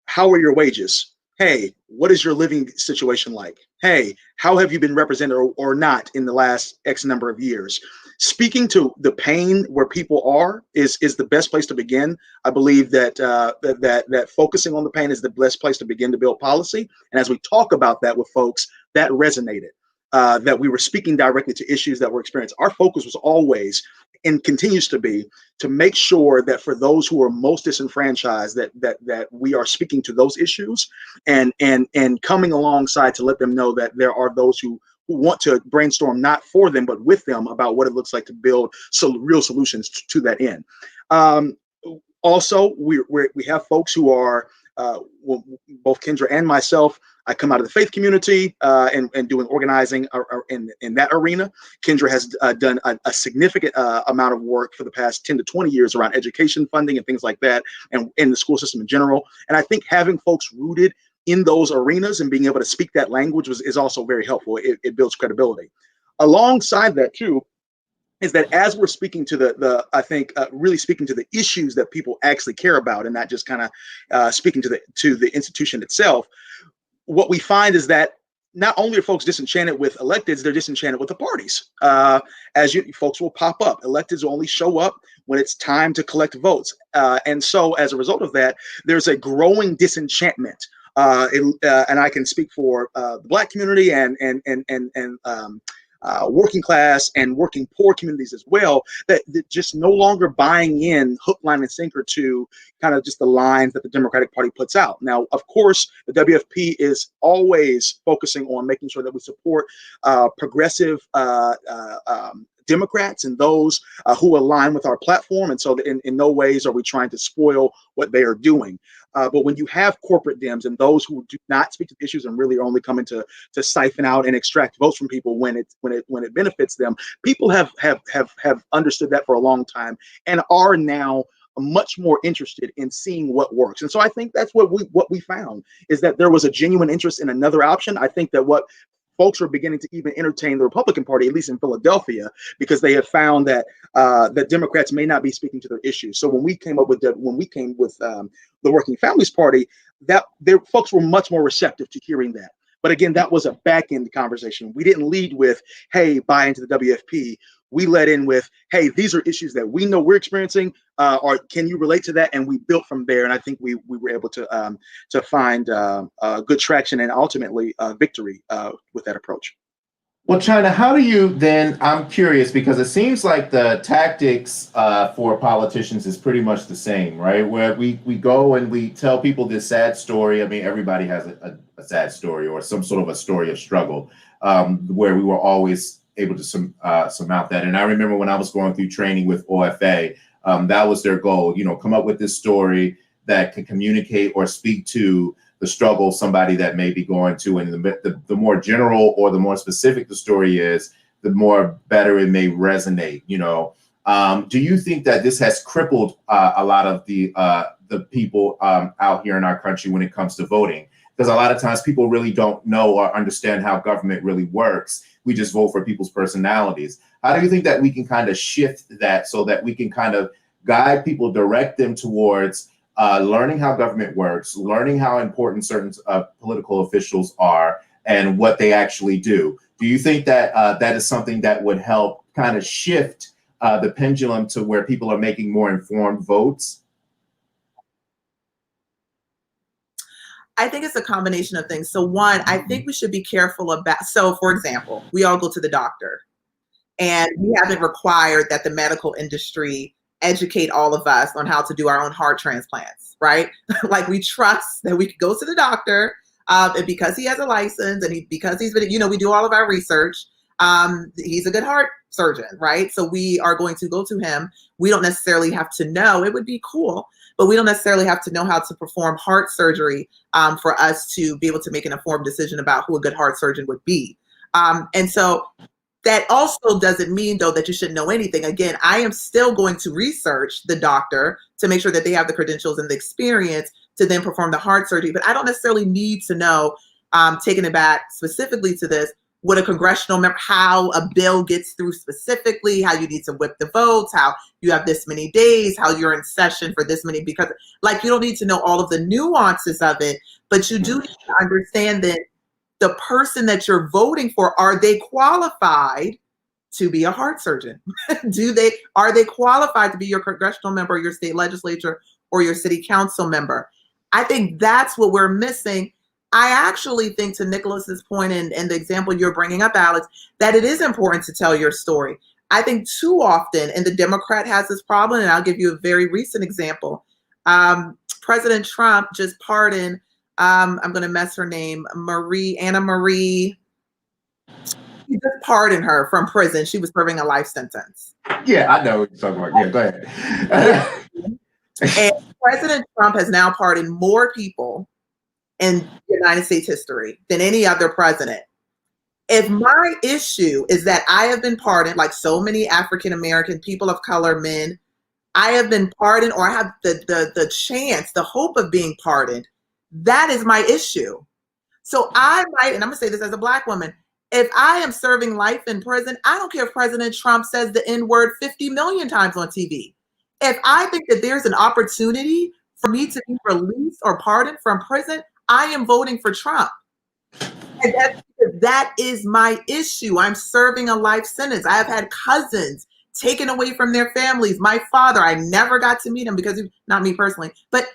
S5: how are your wages? Hey, what is your living situation like? Hey, how have you been represented or not in the last X number of years? Speaking to the pain where people are is the best place to begin. I believe that that focusing on the pain is the best place to begin to build policy. And as we talk about that with folks, that resonated. That we were speaking directly to issues that were experienced. Our focus was always and continues to be to make sure that for those who are most disenfranchised, that we are speaking to those issues and coming alongside to let them know that there are those who want to brainstorm not for them but with them about what it looks like to build real solutions to that end. Also, we have folks who are both Kendra and myself. I come out of the faith community and doing organizing in that arena. Kendra has done a significant amount of work for the past 10 to 20 years around education funding and things like that, and in the school system in general. And I think having folks rooted in those arenas and being able to speak that language is also very helpful. It builds credibility. Alongside that too, is that as we're speaking to really speaking to the issues that people actually care about, and not just kind of speaking to the institution itself, what we find is that not only are folks disenchanted with electeds, they're disenchanted with the parties. Folks will pop up. Electeds will only show up when it's time to collect votes, and so as a result of that, there's a growing disenchantment. And I can speak for the Black community and working class and working poor communities as well, that just no longer buying in hook, line, and sinker to kind of just the lines that the Democratic Party puts out. Now, of course, the WFP is always focusing on making sure that we support progressive Democrats and those who align with our platform. And so in no ways are we trying to spoil what they are doing. But when you have corporate Dems and those who do not speak to the issues and really are only coming to siphon out and extract votes from people when it benefits them, people have understood that for a long time and are now much more interested in seeing what works. And so I think that's what we found, is that there was a genuine interest in another option. I think that what folks were beginning to even entertain the Republican Party, at least in Philadelphia, because they have found that that Democrats may not be speaking to their issues. So when we came with the Working Families Party, that folks were much more receptive to hearing that. But again, that was a back end conversation. We didn't lead with, "Hey, buy into the WFP." We led in with, "Hey, these are issues that we know we're experiencing, or can you relate to that?" And we built from there. And I think we were able to find good traction and ultimately victory with that approach.
S1: Well, China, how do you then, I'm curious, because it seems like the tactics for politicians is pretty much the same, right? Where we go and we tell people this sad story. I mean, everybody has a sad story or some sort of a story of struggle, where we were always able to surmount that. And I remember when I was going through training with OFA, that was their goal, come up with this story that can communicate or speak to the struggle somebody that may be going to. And the more general or the more specific the story is, the more better it may resonate. Do you think that this has crippled a lot of the people out here in our country when it comes to voting? Because a lot of times people really don't know or understand how government really works. We just vote for people's personalities. How do you think that we can kind of shift that so that we can kind of guide people, direct them towards learning how government works, learning how important certain political officials are and what they actually do? Do you think that that is something that would help kind of shift the pendulum to where people are making more informed votes?
S4: I think it's a combination of things. So one, I think we should be careful about, so for example, we all go to the doctor and we haven't required that the medical industry educate all of us on how to do our own heart transplants, right? Like we trust that we could go to the doctor and because he has a license and because he's been, we do all of our research. He's a good heart surgeon, right? So we are going to go to him. We don't necessarily have to know, it would be cool, but we don't necessarily have to know how to perform heart surgery for us to be able to make an informed decision about who a good heart surgeon would be. And so that also doesn't mean, though, that you shouldn't know anything. Again, I am still going to research the doctor to make sure that they have the credentials and the experience to then perform the heart surgery. But I don't necessarily need to know, taking it back specifically to this, what a congressional member, how a bill gets through specifically, how you need to whip the votes, how you have this many days, how you're in session for this many, because you don't need to know all of the nuances of it, but you do need to understand that the person that you're voting for, are they qualified to be a heart surgeon? Are they qualified to be your congressional member, your state legislature, or your city council member? I think that's what we're missing. I actually think, to Nicolas's point and the example you're bringing up, Alex, that it is important to tell your story. I think too often, and the Democrat has this problem, and I'll give you a very recent example. President Trump just pardoned, I'm going to mess her name, Anna Marie. He just pardoned her from prison. She was serving a life sentence.
S1: Yeah, I know what you're talking about. Yeah, go ahead.
S4: And President Trump has now pardoned more people in United States history than any other president. If my issue is that I have been pardoned, like so many African-American people of color, men, I have been pardoned, or I have the chance, the hope of being pardoned, that is my issue. So I might, and I'm gonna say this as a Black woman, if I am serving life in prison, I don't care if President Trump says the N-word 50 million times on TV. If I think that there's an opportunity for me to be released or pardoned from prison, I am voting for Trump. And that is my issue. I'm serving a life sentence. I have had cousins taken away from their families. My father, I never got to meet him because, not me personally, but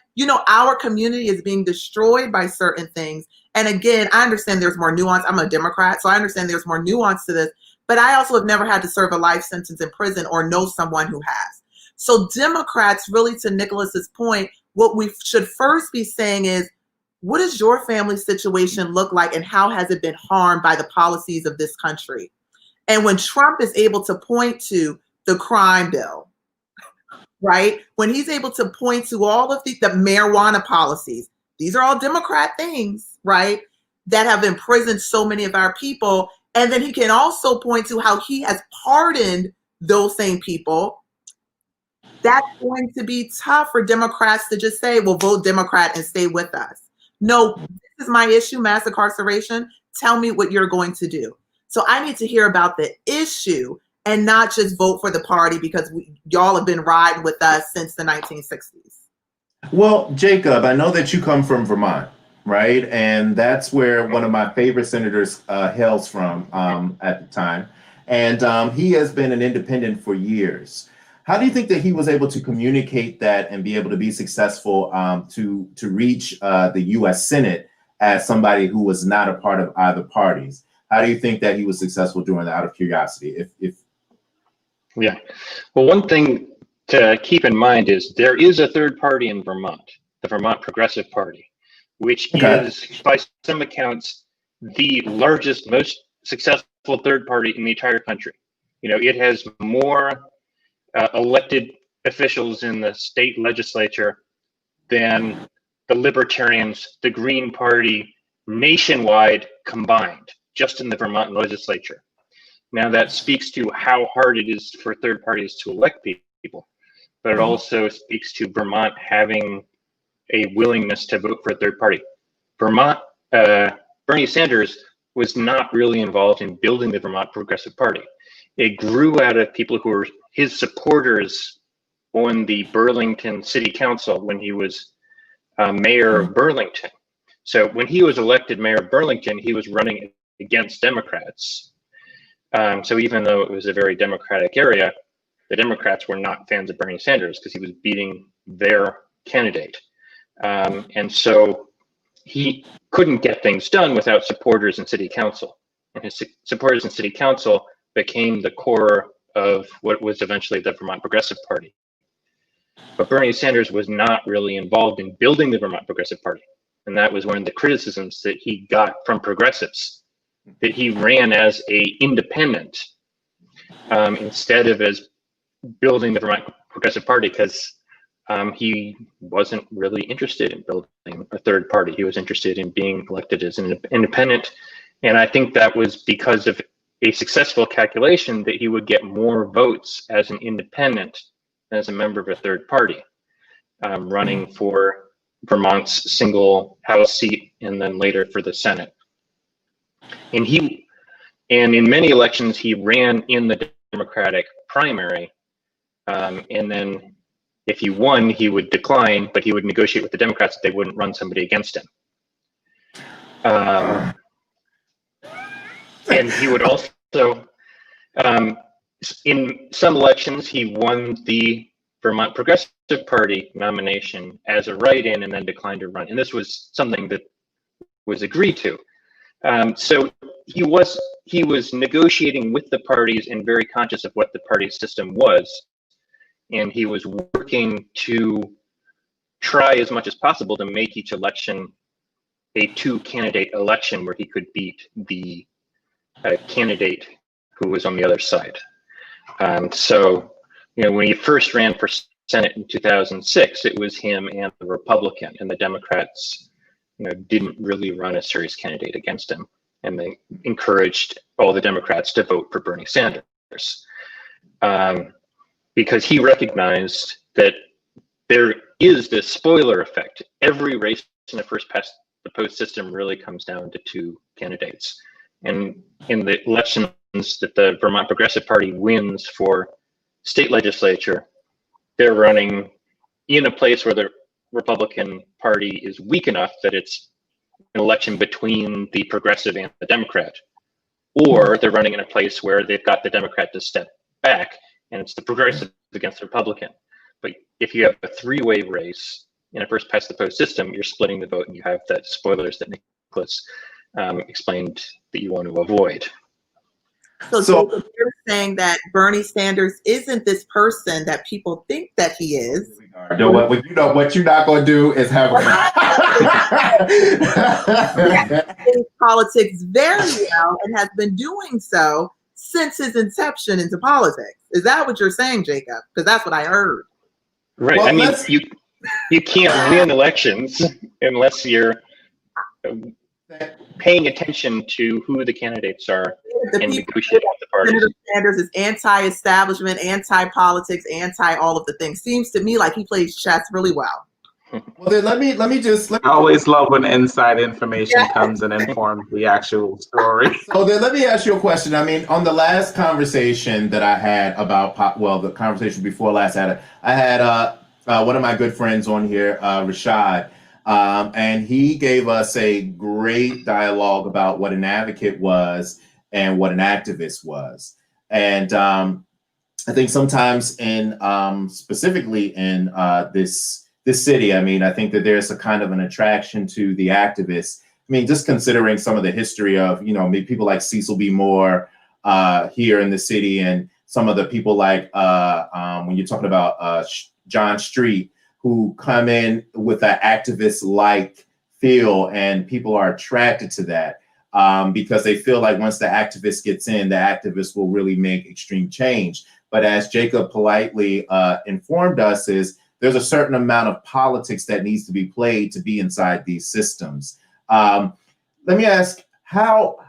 S4: our community is being destroyed by certain things. And again, I understand there's more nuance. I'm a Democrat, so I understand there's more nuance to this. but I also have never had to serve a life sentence in prison or know someone who has. So Democrats, really, to Nicolas's point, what we should first be saying is, what does your family situation look like, and how has it been harmed by the policies of this country? And when Trump is able to point to the crime bill, right? When he's able to point to all of the marijuana policies, these are all Democrat things, right? That have imprisoned so many of our people. And then he can also point to how he has pardoned those same people. That's going to be tough for Democrats to just say, well, vote Democrat and stay with us. No, this is my issue, mass incarceration. Tell me what you're going to do. So I need to hear about the issue and not just vote for the party because y'all have been riding with us since the 1960s.
S1: Well, Jacob, I know that you come from Vermont, right? And that's where one of my favorite senators hails from at the time. And he has been an independent for years. How do you think that he was able to communicate that and be able to be successful to reach the U.S. Senate as somebody who was not a part of either parties? How do you think that he was successful doing that, out of curiosity?
S3: Yeah. Well, one thing to keep in mind is there is a third party in Vermont, the Vermont Progressive Party, which is, by some accounts, the largest, most successful third party in the entire country. You know, it has more elected officials in the state legislature than the Libertarians, the Green Party, nationwide combined, just in the Vermont legislature. Now that speaks to how hard it is for third parties to elect people, but it also speaks to Vermont having a willingness to vote for a third party. Vermont, Bernie Sanders was not really involved in building the Vermont Progressive Party. It grew out of people who were his supporters on the Burlington City Council when he was mayor of Burlington. So when he was elected mayor of Burlington, he was running against Democrats. So even though it was a very Democratic area, the Democrats were not fans of Bernie Sanders because he was beating their candidate. And so he couldn't get things done without supporters in city council. And his supporters in city council became the core of what was eventually the Vermont Progressive Party. But Bernie Sanders was not really involved in building the Vermont Progressive Party. And that was one of the criticisms that he got from progressives, that he ran as an independent instead of as building the Vermont Progressive Party, because he wasn't really interested in building a third party. He was interested in being elected as an independent. And I think that was because of a successful calculation that he would get more votes as an independent than as a member of a third party, running for Vermont's single House seat and then later for the Senate. And in many elections, he ran in the Democratic primary. And then if he won, he would decline, but he would negotiate with the Democrats that they wouldn't run somebody against him. And he would also, in some elections, he won the Vermont Progressive Party nomination as a write-in and then declined to run. And this was something that was agreed to. So he was negotiating with the parties and very conscious of what the party system was. And he was working to try as much as possible to make each election a two-candidate election where he could beat the candidate who was on the other side. So, you know, when he first ran for Senate in 2006, it was him and the Republican, and the Democrats, you know, didn't really run a serious candidate against him, and they encouraged all the Democrats to vote for Bernie Sanders because he recognized that there is this spoiler effect. Every race in the first past the post system really comes down to two candidates. And in the elections that the Vermont Progressive Party wins for state legislature, they're running in a place where the Republican Party is weak enough that it's an election between the progressive and the Democrat, or they're running in a place where they've got the Democrat to step back and it's the progressive against the Republican. But if you have a three-way race in a first past the post system, you're splitting the vote and you have that spoilers that Nicolas explained that you want to avoid.
S4: So
S1: So
S4: Jacob, you're saying that Bernie Sanders isn't this person that people think that he is.
S1: you know what you're not going to do is have
S4: His politics very well and has been doing so since his inception into politics. Is that what you're saying, Jacob? Because that's what I heard.
S3: Right.
S1: Well,
S3: I mean, you can't win elections unless you're paying attention to who the candidates are
S4: The
S3: and
S4: people
S3: negotiating with the parties.
S4: Senator Sanders is anti-establishment, anti-politics, anti all of the things. Seems to me like he plays chess really well.
S1: Well, then let me just
S2: I always love when inside information comes and informs the actual story.
S1: So then let me ask you a question. I mean, on the last conversation that I had about the conversation before last, I had one of my good friends on here, Rashad, and he gave us a great dialogue about what an advocate was and what an activist was. And I think sometimes specifically in this city, I mean, I think that there's a kind of an attraction to the activists. I mean, just considering some of the history of, people like Cecil B. Moore here in the city, and some of the people like when you're talking about John Street, who come in with an activist-like feel, and people are attracted to that because they feel like once the activist gets in, the activist will really make extreme change. But as Jacob politely informed us, there's a certain amount of politics that needs to be played to be inside these systems. Let me ask, how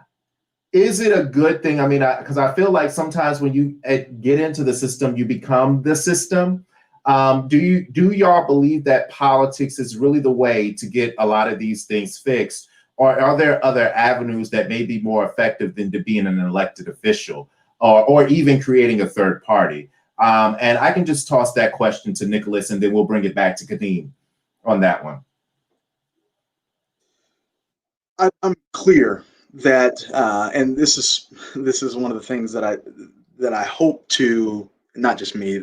S1: is it a good thing? I mean, because I feel like sometimes when you get into the system, you become the system. Do y'all believe that politics is really the way to get a lot of these things fixed? Or are there other avenues that may be more effective than to being an elected official, or even creating a third party? And I can just toss that question to Nicolas, and then we'll bring it back to Kadeem on that one.
S5: I'm clear that, and this is one of the things that I hope to, not just me,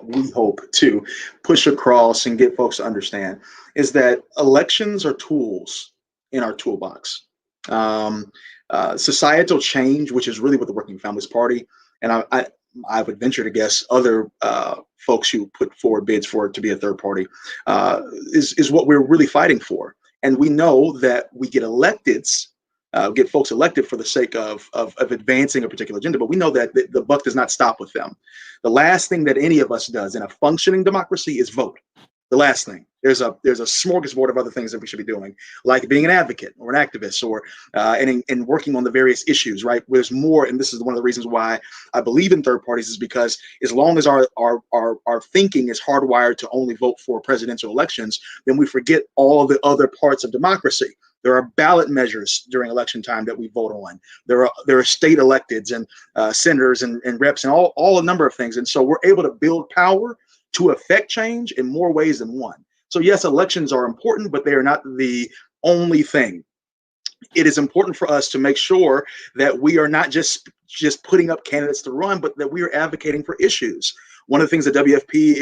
S5: we hope to push across and get folks to understand, is that elections are tools in our toolbox. Societal change, which is really what the Working Families Party, and I would venture to guess other folks who put forward bids for it to be a third party, is what we're really fighting for. And we know that we get get folks elected for the sake of advancing a particular agenda, but we know that the buck does not stop with them. The last thing that any of us does in a functioning democracy is vote. The last thing. There's a smorgasbord of other things that we should be doing, like being an advocate or an activist, or and working on the various issues. Right? There's more, and this is one of the reasons why I believe in third parties, is because as long as our thinking is hardwired to only vote for presidential elections, then we forget all the other parts of democracy. There are ballot measures during election time that we vote on. There are state electeds and senators and reps and all a number of things, and so we're able to build power to affect change in more ways than one. So yes, elections are important, but they are not the only thing. It is important for us to make sure that we are not just putting up candidates to run, but that we are advocating for issues. One of the things that WFP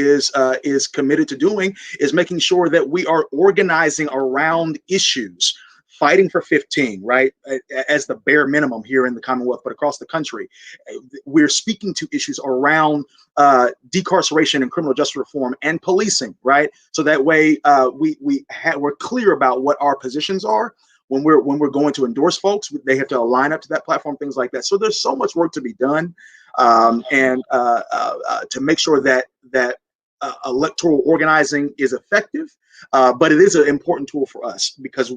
S5: is committed to doing is making sure that we are organizing around issues. Fighting for 15, right, as the bare minimum here in the Commonwealth, but across the country, we're speaking to issues around decarceration and criminal justice reform and policing, right? So that way we're clear about what our positions are when we're going to endorse folks. They have to align up to that platform, things like that. So there's so much work to be done, and to make sure that electoral organizing is effective. But it is an important tool for us because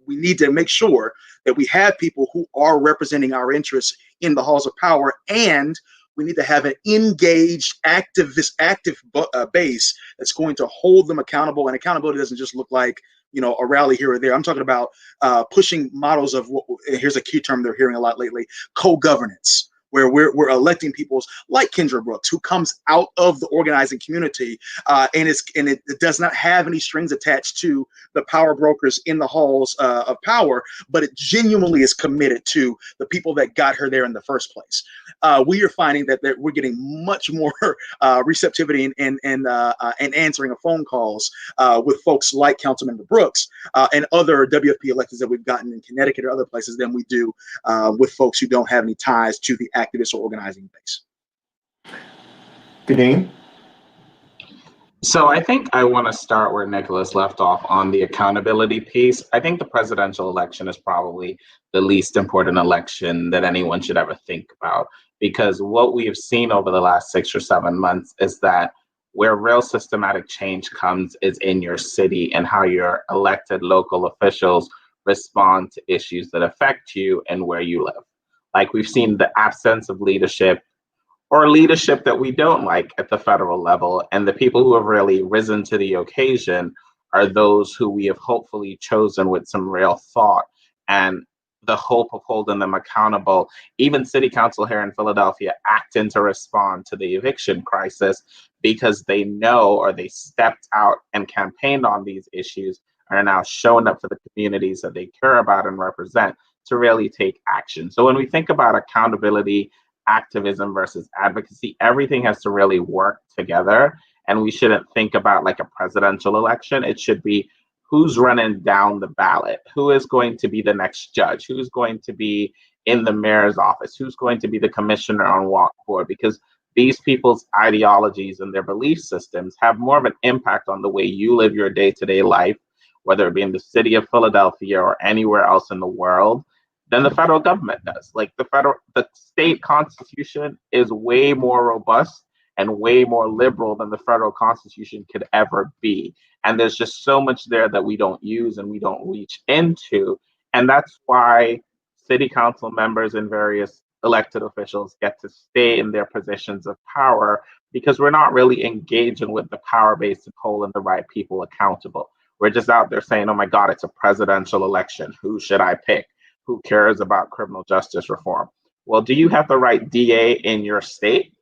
S5: we need to make sure that we have people who are representing our interests in the halls of power, and we need to have an engaged, active base that's going to hold them accountable. And accountability doesn't just look like a rally here or there. I'm talking about pushing models of here's a key term they're hearing a lot lately: co-governance. where we're electing people like Kendra Brooks, who comes out of the organizing community, and it does not have any strings attached to the power brokers in the halls of power, but it genuinely is committed to the people that got her there in the first place. We are finding that we're getting much more receptivity and answering of phone calls with folks like Councilmember Brooks and other WFP electeds that we've gotten in Connecticut or other places than we do with folks who don't have any ties to the activist or organizing base.
S1: Kadeem?
S2: So I think I want to start where Nicolas left off on the accountability piece. I think the presidential election is probably the least important election that anyone should ever think about, because what we have seen over the last 6 or 7 months is that where real systematic change comes is in your city and how your elected local officials respond to issues that affect you and where you live. Like, we've seen the absence of leadership or leadership that we don't like at the federal level. And the people who have really risen to the occasion are those who we have hopefully chosen with some real thought and the hope of holding them accountable. Even city council here in Philadelphia acting to respond to the eviction crisis because they know, or they stepped out and campaigned on these issues, are now showing up for the communities that they care about and represent to really take action. So when we think about accountability, activism versus advocacy, everything has to really work together. And we shouldn't think about like a presidential election. It should be who's running down the ballot, who is going to be the next judge, who's going to be in the mayor's office, who's going to be the commissioner on walk board, because these people's ideologies and their belief systems have more of an impact on the way you live your day-to-day life, whether it be in the city of Philadelphia or anywhere else in the world, than the federal government does. Like, the state constitution is way more robust and way more liberal than the federal constitution could ever be. And there's just so much there that we don't use and we don't reach into. And that's why city council members and various elected officials get to stay in their positions of power, because we're not really engaging with the power base and holding the right people accountable. We're just out there saying, oh my God, it's a presidential election. Who should I pick? Who cares about criminal justice reform? Well, do you have the right DA in your state?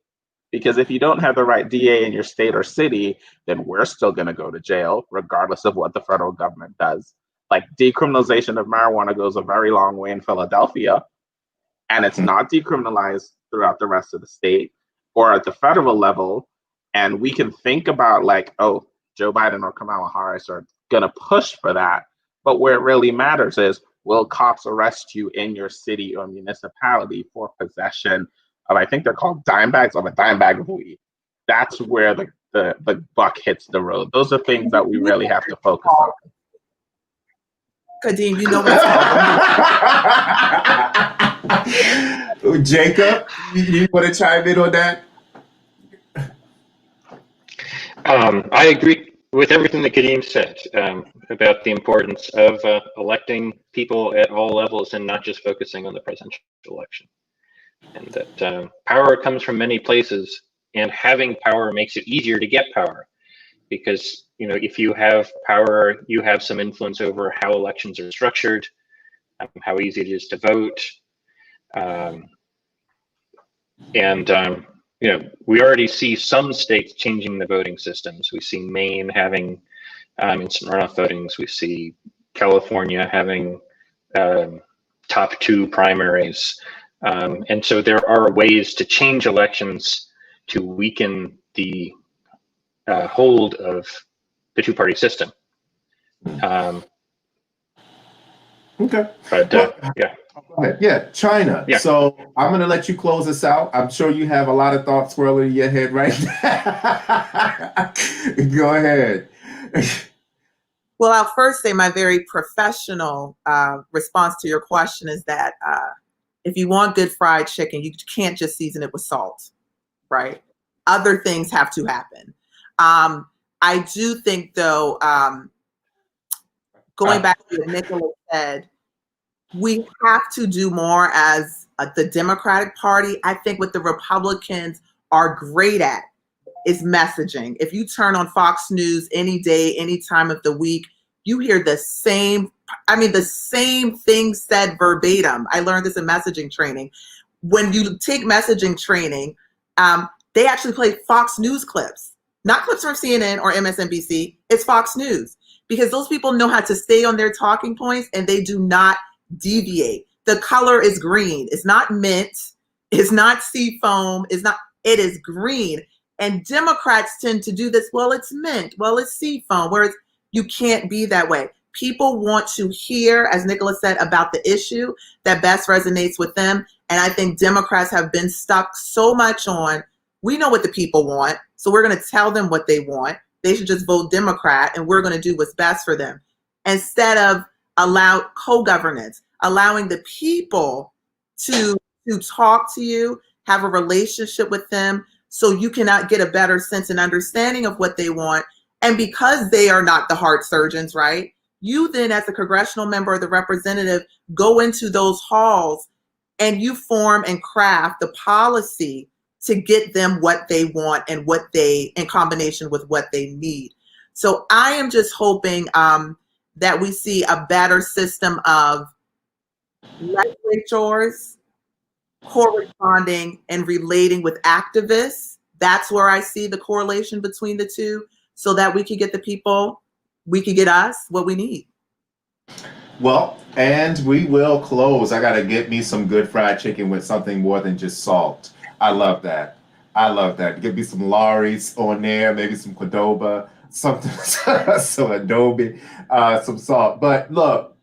S2: Because if you don't have the right DA in your state or city, then we're still going to go to jail, regardless of what the federal government does. Like, decriminalization of marijuana goes a very long way in Philadelphia, and it's not decriminalized throughout the rest of the state or at the federal level. And we can think about like, oh, Joe Biden or Kamala Harris are going to push for that. But where it really matters is, will cops arrest you in your city or municipality for possession of, I think they're called dime bags, of a dime bag of weed? That's where the buck hits the road. Those are things that we really have to focus on.
S4: Kadeem, you know what's called.
S1: Jacob, you want to chime in on that?
S3: I agree with everything that Kadeem said about the importance of electing people at all levels and not just focusing on the presidential election. And that power comes from many places, and having power makes it easier to get power, because if you have power, you have some influence over how elections are structured, how easy it is to vote, we already see some states changing the voting systems. We see Maine having instant runoff votings. We see California having top 2 primaries. And so there are ways to change elections to weaken the hold of the 2-party system.
S1: Okay.
S3: But yeah.
S1: Yeah, China.
S3: Yeah.
S1: So I'm going to let you close this out. I'm sure you have a lot of thoughts swirling in your head right now. Go ahead.
S4: Well, I'll first say my very professional response to your question is that if you want good fried chicken, you can't just season it with salt, right? Other things have to happen. I do think, though, going back to what Nicolas said, we have to do more as the Democratic Party. I think what the Republicans are great at is messaging. If you turn on Fox News any day, any time of the week, you hear the same thing said verbatim. I learned this in messaging training. when you take messaging training, they actually play Fox News clips, not clips from CNN or MSNBC. It's Fox News, because those people know how to stay on their talking points and they do not deviate. The color is green. It's not mint. It's not sea foam. It is green. And Democrats tend to do this. Well, it's mint. Well, it's sea foam. Whereas you can't be that way. People want to hear, as Nicolas said, about the issue that best resonates with them. And I think Democrats have been stuck so much on, we know what the people want, so we're going to tell them what they want. They should just vote Democrat, and we're going to do what's best for them. Instead of allow co-governance, allowing the people to talk to you, have a relationship with them, so you cannot get a better sense and understanding of what they want. And because they are not the heart surgeons, right? You then, as a congressional member or the representative, go into those halls and you form and craft the policy to get them what they want and what they, in combination with what they need. So I am just hoping that we see a better system of legislators corresponding and relating with activists. That's where I see the correlation between the two, so that we can get the people, we can get us what we need.
S1: Well, and we will close. I got to get me some good fried chicken with something more than just salt. I love that. I love that. Give me some Laurie's on there, maybe some Qdoba, something, some Adobe, some salt. But look,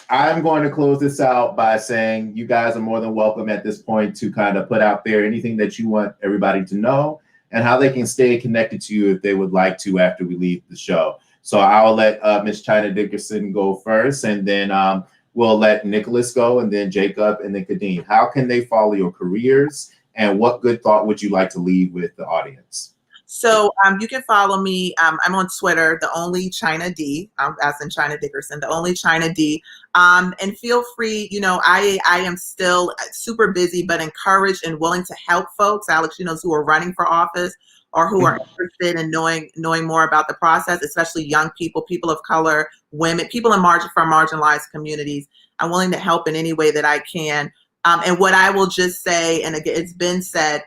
S1: I'm going to close this out by saying you guys are more than welcome at this point to kind of put out there anything that you want everybody to know and how they can stay connected to you if they would like to after we leave the show. So I'll let Ms. China Dickerson go first, and then we'll let Nicolas go, and then Jacob, and then Kadeem. How can they follow your careers, and what good thought would you like to leave with the audience?
S4: So you can follow me. I'm on Twitter, the only China D, as in China Dickerson, the only China D. And feel free, I am still super busy, but encouraged and willing to help folks, Alex, who are running for office or who are interested in knowing more about the process, especially young people, people of color, women, people from marginalized communities. I'm willing to help in any way that I can. And what I will just say, and again, it's been said,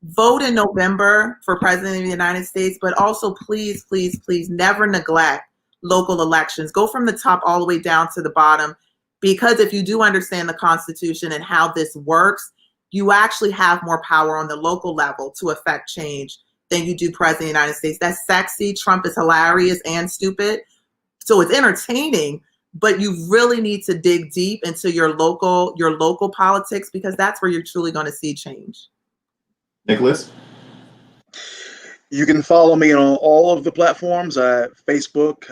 S4: vote in November for President of the United States, but also please, please, please never neglect local elections. Go from the top all the way down to the bottom, because if you do understand the Constitution and how this works, you actually have more power on the local level to affect change than you do President of the United States. That's sexy. Trump is hilarious and stupid. So it's entertaining, but you really need to dig deep into your local politics, because that's where you're truly going to see change.
S1: Nicolas?
S5: You can follow me on all of the platforms. Facebook,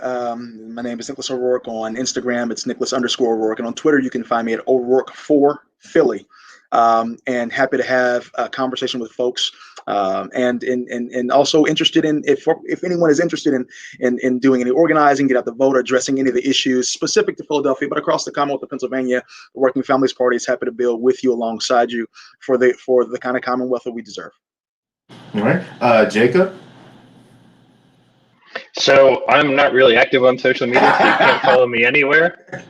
S5: my name is Nicolas O'Rourke. On Instagram, it's Nicolas_O'Rourke. And on Twitter, you can find me at O'Rourke4Philly. And happy to have a conversation with folks. And also interested in, if anyone is interested in doing any organizing, get out the vote, or addressing any of the issues specific to Philadelphia, but across the Commonwealth of Pennsylvania, the Working Families Party is happy to build with you, alongside you, for the kind of Commonwealth that we deserve.
S1: All right. Jacob?
S3: So I'm not really active on social media, so you can't follow me anywhere.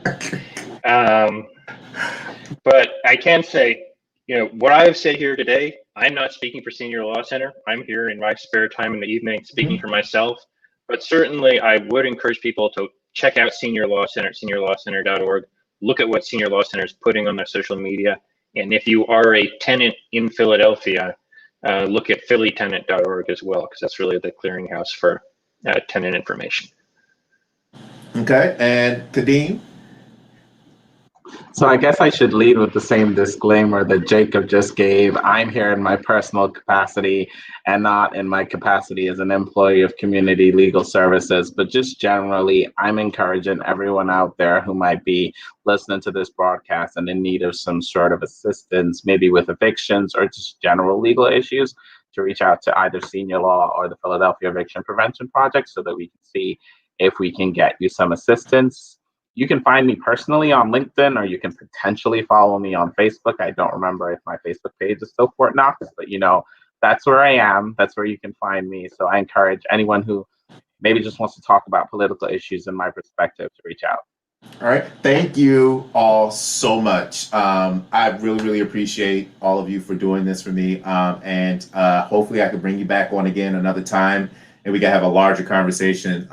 S3: But I can say, what I have said here today, I'm not speaking for Senior Law Center. I'm here in my spare time in the evening speaking for myself. But certainly I would encourage people to check out Senior Law Center at seniorlawcenter.org. Look at what Senior Law Center is putting on their social media. And if you are a tenant in Philadelphia, look at phillytenant.org as well, because that's really the clearinghouse for tenant information.
S1: Okay. And Kadeem?
S2: So I guess I should lead with the same disclaimer that Jacob just gave. I'm here in my personal capacity and not in my capacity as an employee of community legal services, but just generally, I'm encouraging everyone out there who might be listening to this broadcast and in need of some sort of assistance, maybe with evictions or just general legal issues, to reach out to either Senior Law or the Philadelphia Eviction Prevention Project so that we can see if we can get you some assistance. You can find me personally on LinkedIn, or you can potentially follow me on Facebook. I don't remember if my Facebook page is still Fort Knox, but that's where I am. That's where you can find me. So I encourage anyone who maybe just wants to talk about political issues in my perspective to reach out.
S1: All right. Thank you all so much. I really, really appreciate all of you for doing this for me. And hopefully I can bring you back on again another time and we can have a larger conversation.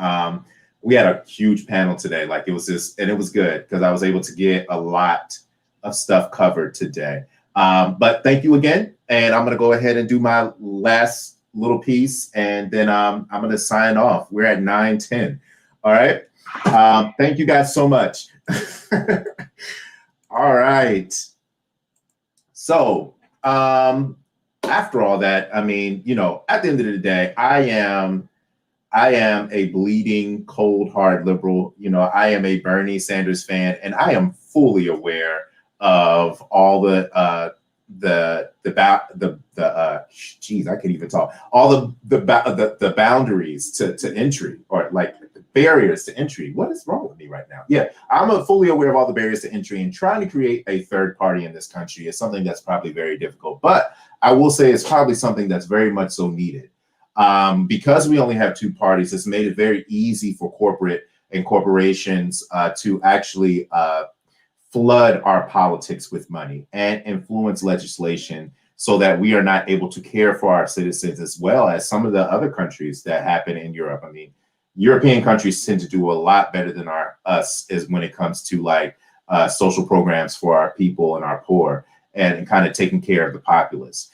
S1: We had a huge panel today. Like it was just, and it was good because I was able to get a lot of stuff covered today. But thank you again. And I'm going to go ahead and do my last little piece and then I'm going to sign off. We're at 9:10. All right. Thank you guys so much. All right. So after all that, I mean, you know, at the end of the day, I am a bleeding, cold, hard liberal. You know, I am a Bernie Sanders fan, and I am fully aware of all geez, I can't even talk. All the boundaries to entry, or like barriers to entry. What is wrong with me right now? Yeah, I'm fully aware of all the barriers to entry, and trying to create a third party in this country is something that's probably very difficult. But I will say it's probably something that's very much so needed. Because we only have two parties, it's made it very easy for corporate and corporations to actually flood our politics with money and influence legislation so that we are not able to care for our citizens as well as some of the other countries that happen in Europe. I mean, European countries tend to do a lot better than us is when it comes to like social programs for our people and our poor and kind of taking care of the populace.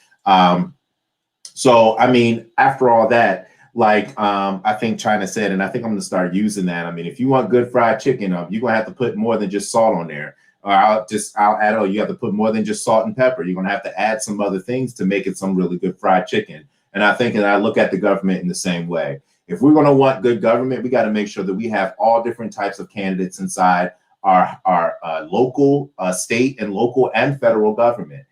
S1: So, I memean, after all that, like I think China said, and I think I'm going to start using that. I mean, if you want good fried chicken, you're going to have to put more than just salt on there. Or I'll add, oh, you have to put more than just salt and pepper. You're going to have to add some other things to make it some really good fried chicken. And I think, and I look at the government in the same way. If we're going to want good government, we got to make sure that we have all different types of candidates inside our local, state and local and federal government.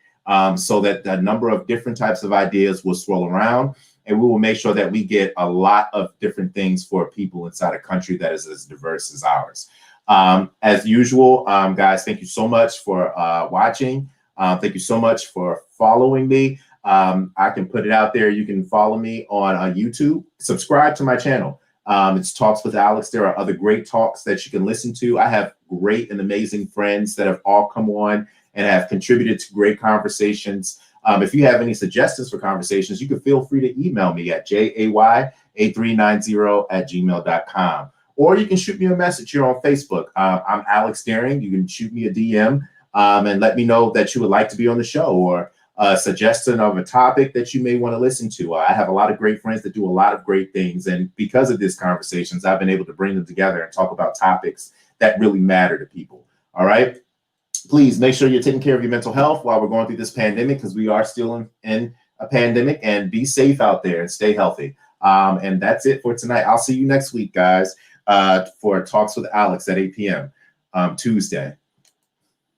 S1: So that the number of different types of ideas will swirl around, and we will make sure that we get a lot of different things for people inside a country that is as diverse as ours. As usual, guys, thank you so much for watching. Thank you so much for following me. I can put it out there. You can follow me on YouTube. Subscribe to my channel. It's Talks with Alex. There are other great talks that you can listen to. I have great and amazing friends that have all come on and have contributed to great conversations. If you have any suggestions for conversations, you can feel free to email me at jay8390@gmail.com. Or you can shoot me a message here on Facebook. I'm Alex Daring. You can shoot me a DM and let me know that you would like to be on the show or a suggestion of a topic that you may want to listen to. I have a lot of great friends that do a lot of great things. And because of these conversations, I've been able to bring them together and talk about topics that really matter to people. All right. Please make sure you're taking care of your mental health while we're going through this pandemic, because we are still in a pandemic, and be safe out there and stay healthy. And that's it for tonight. I'll see you next week, guys, for Talks with Alex at 8 p.m. Tuesday.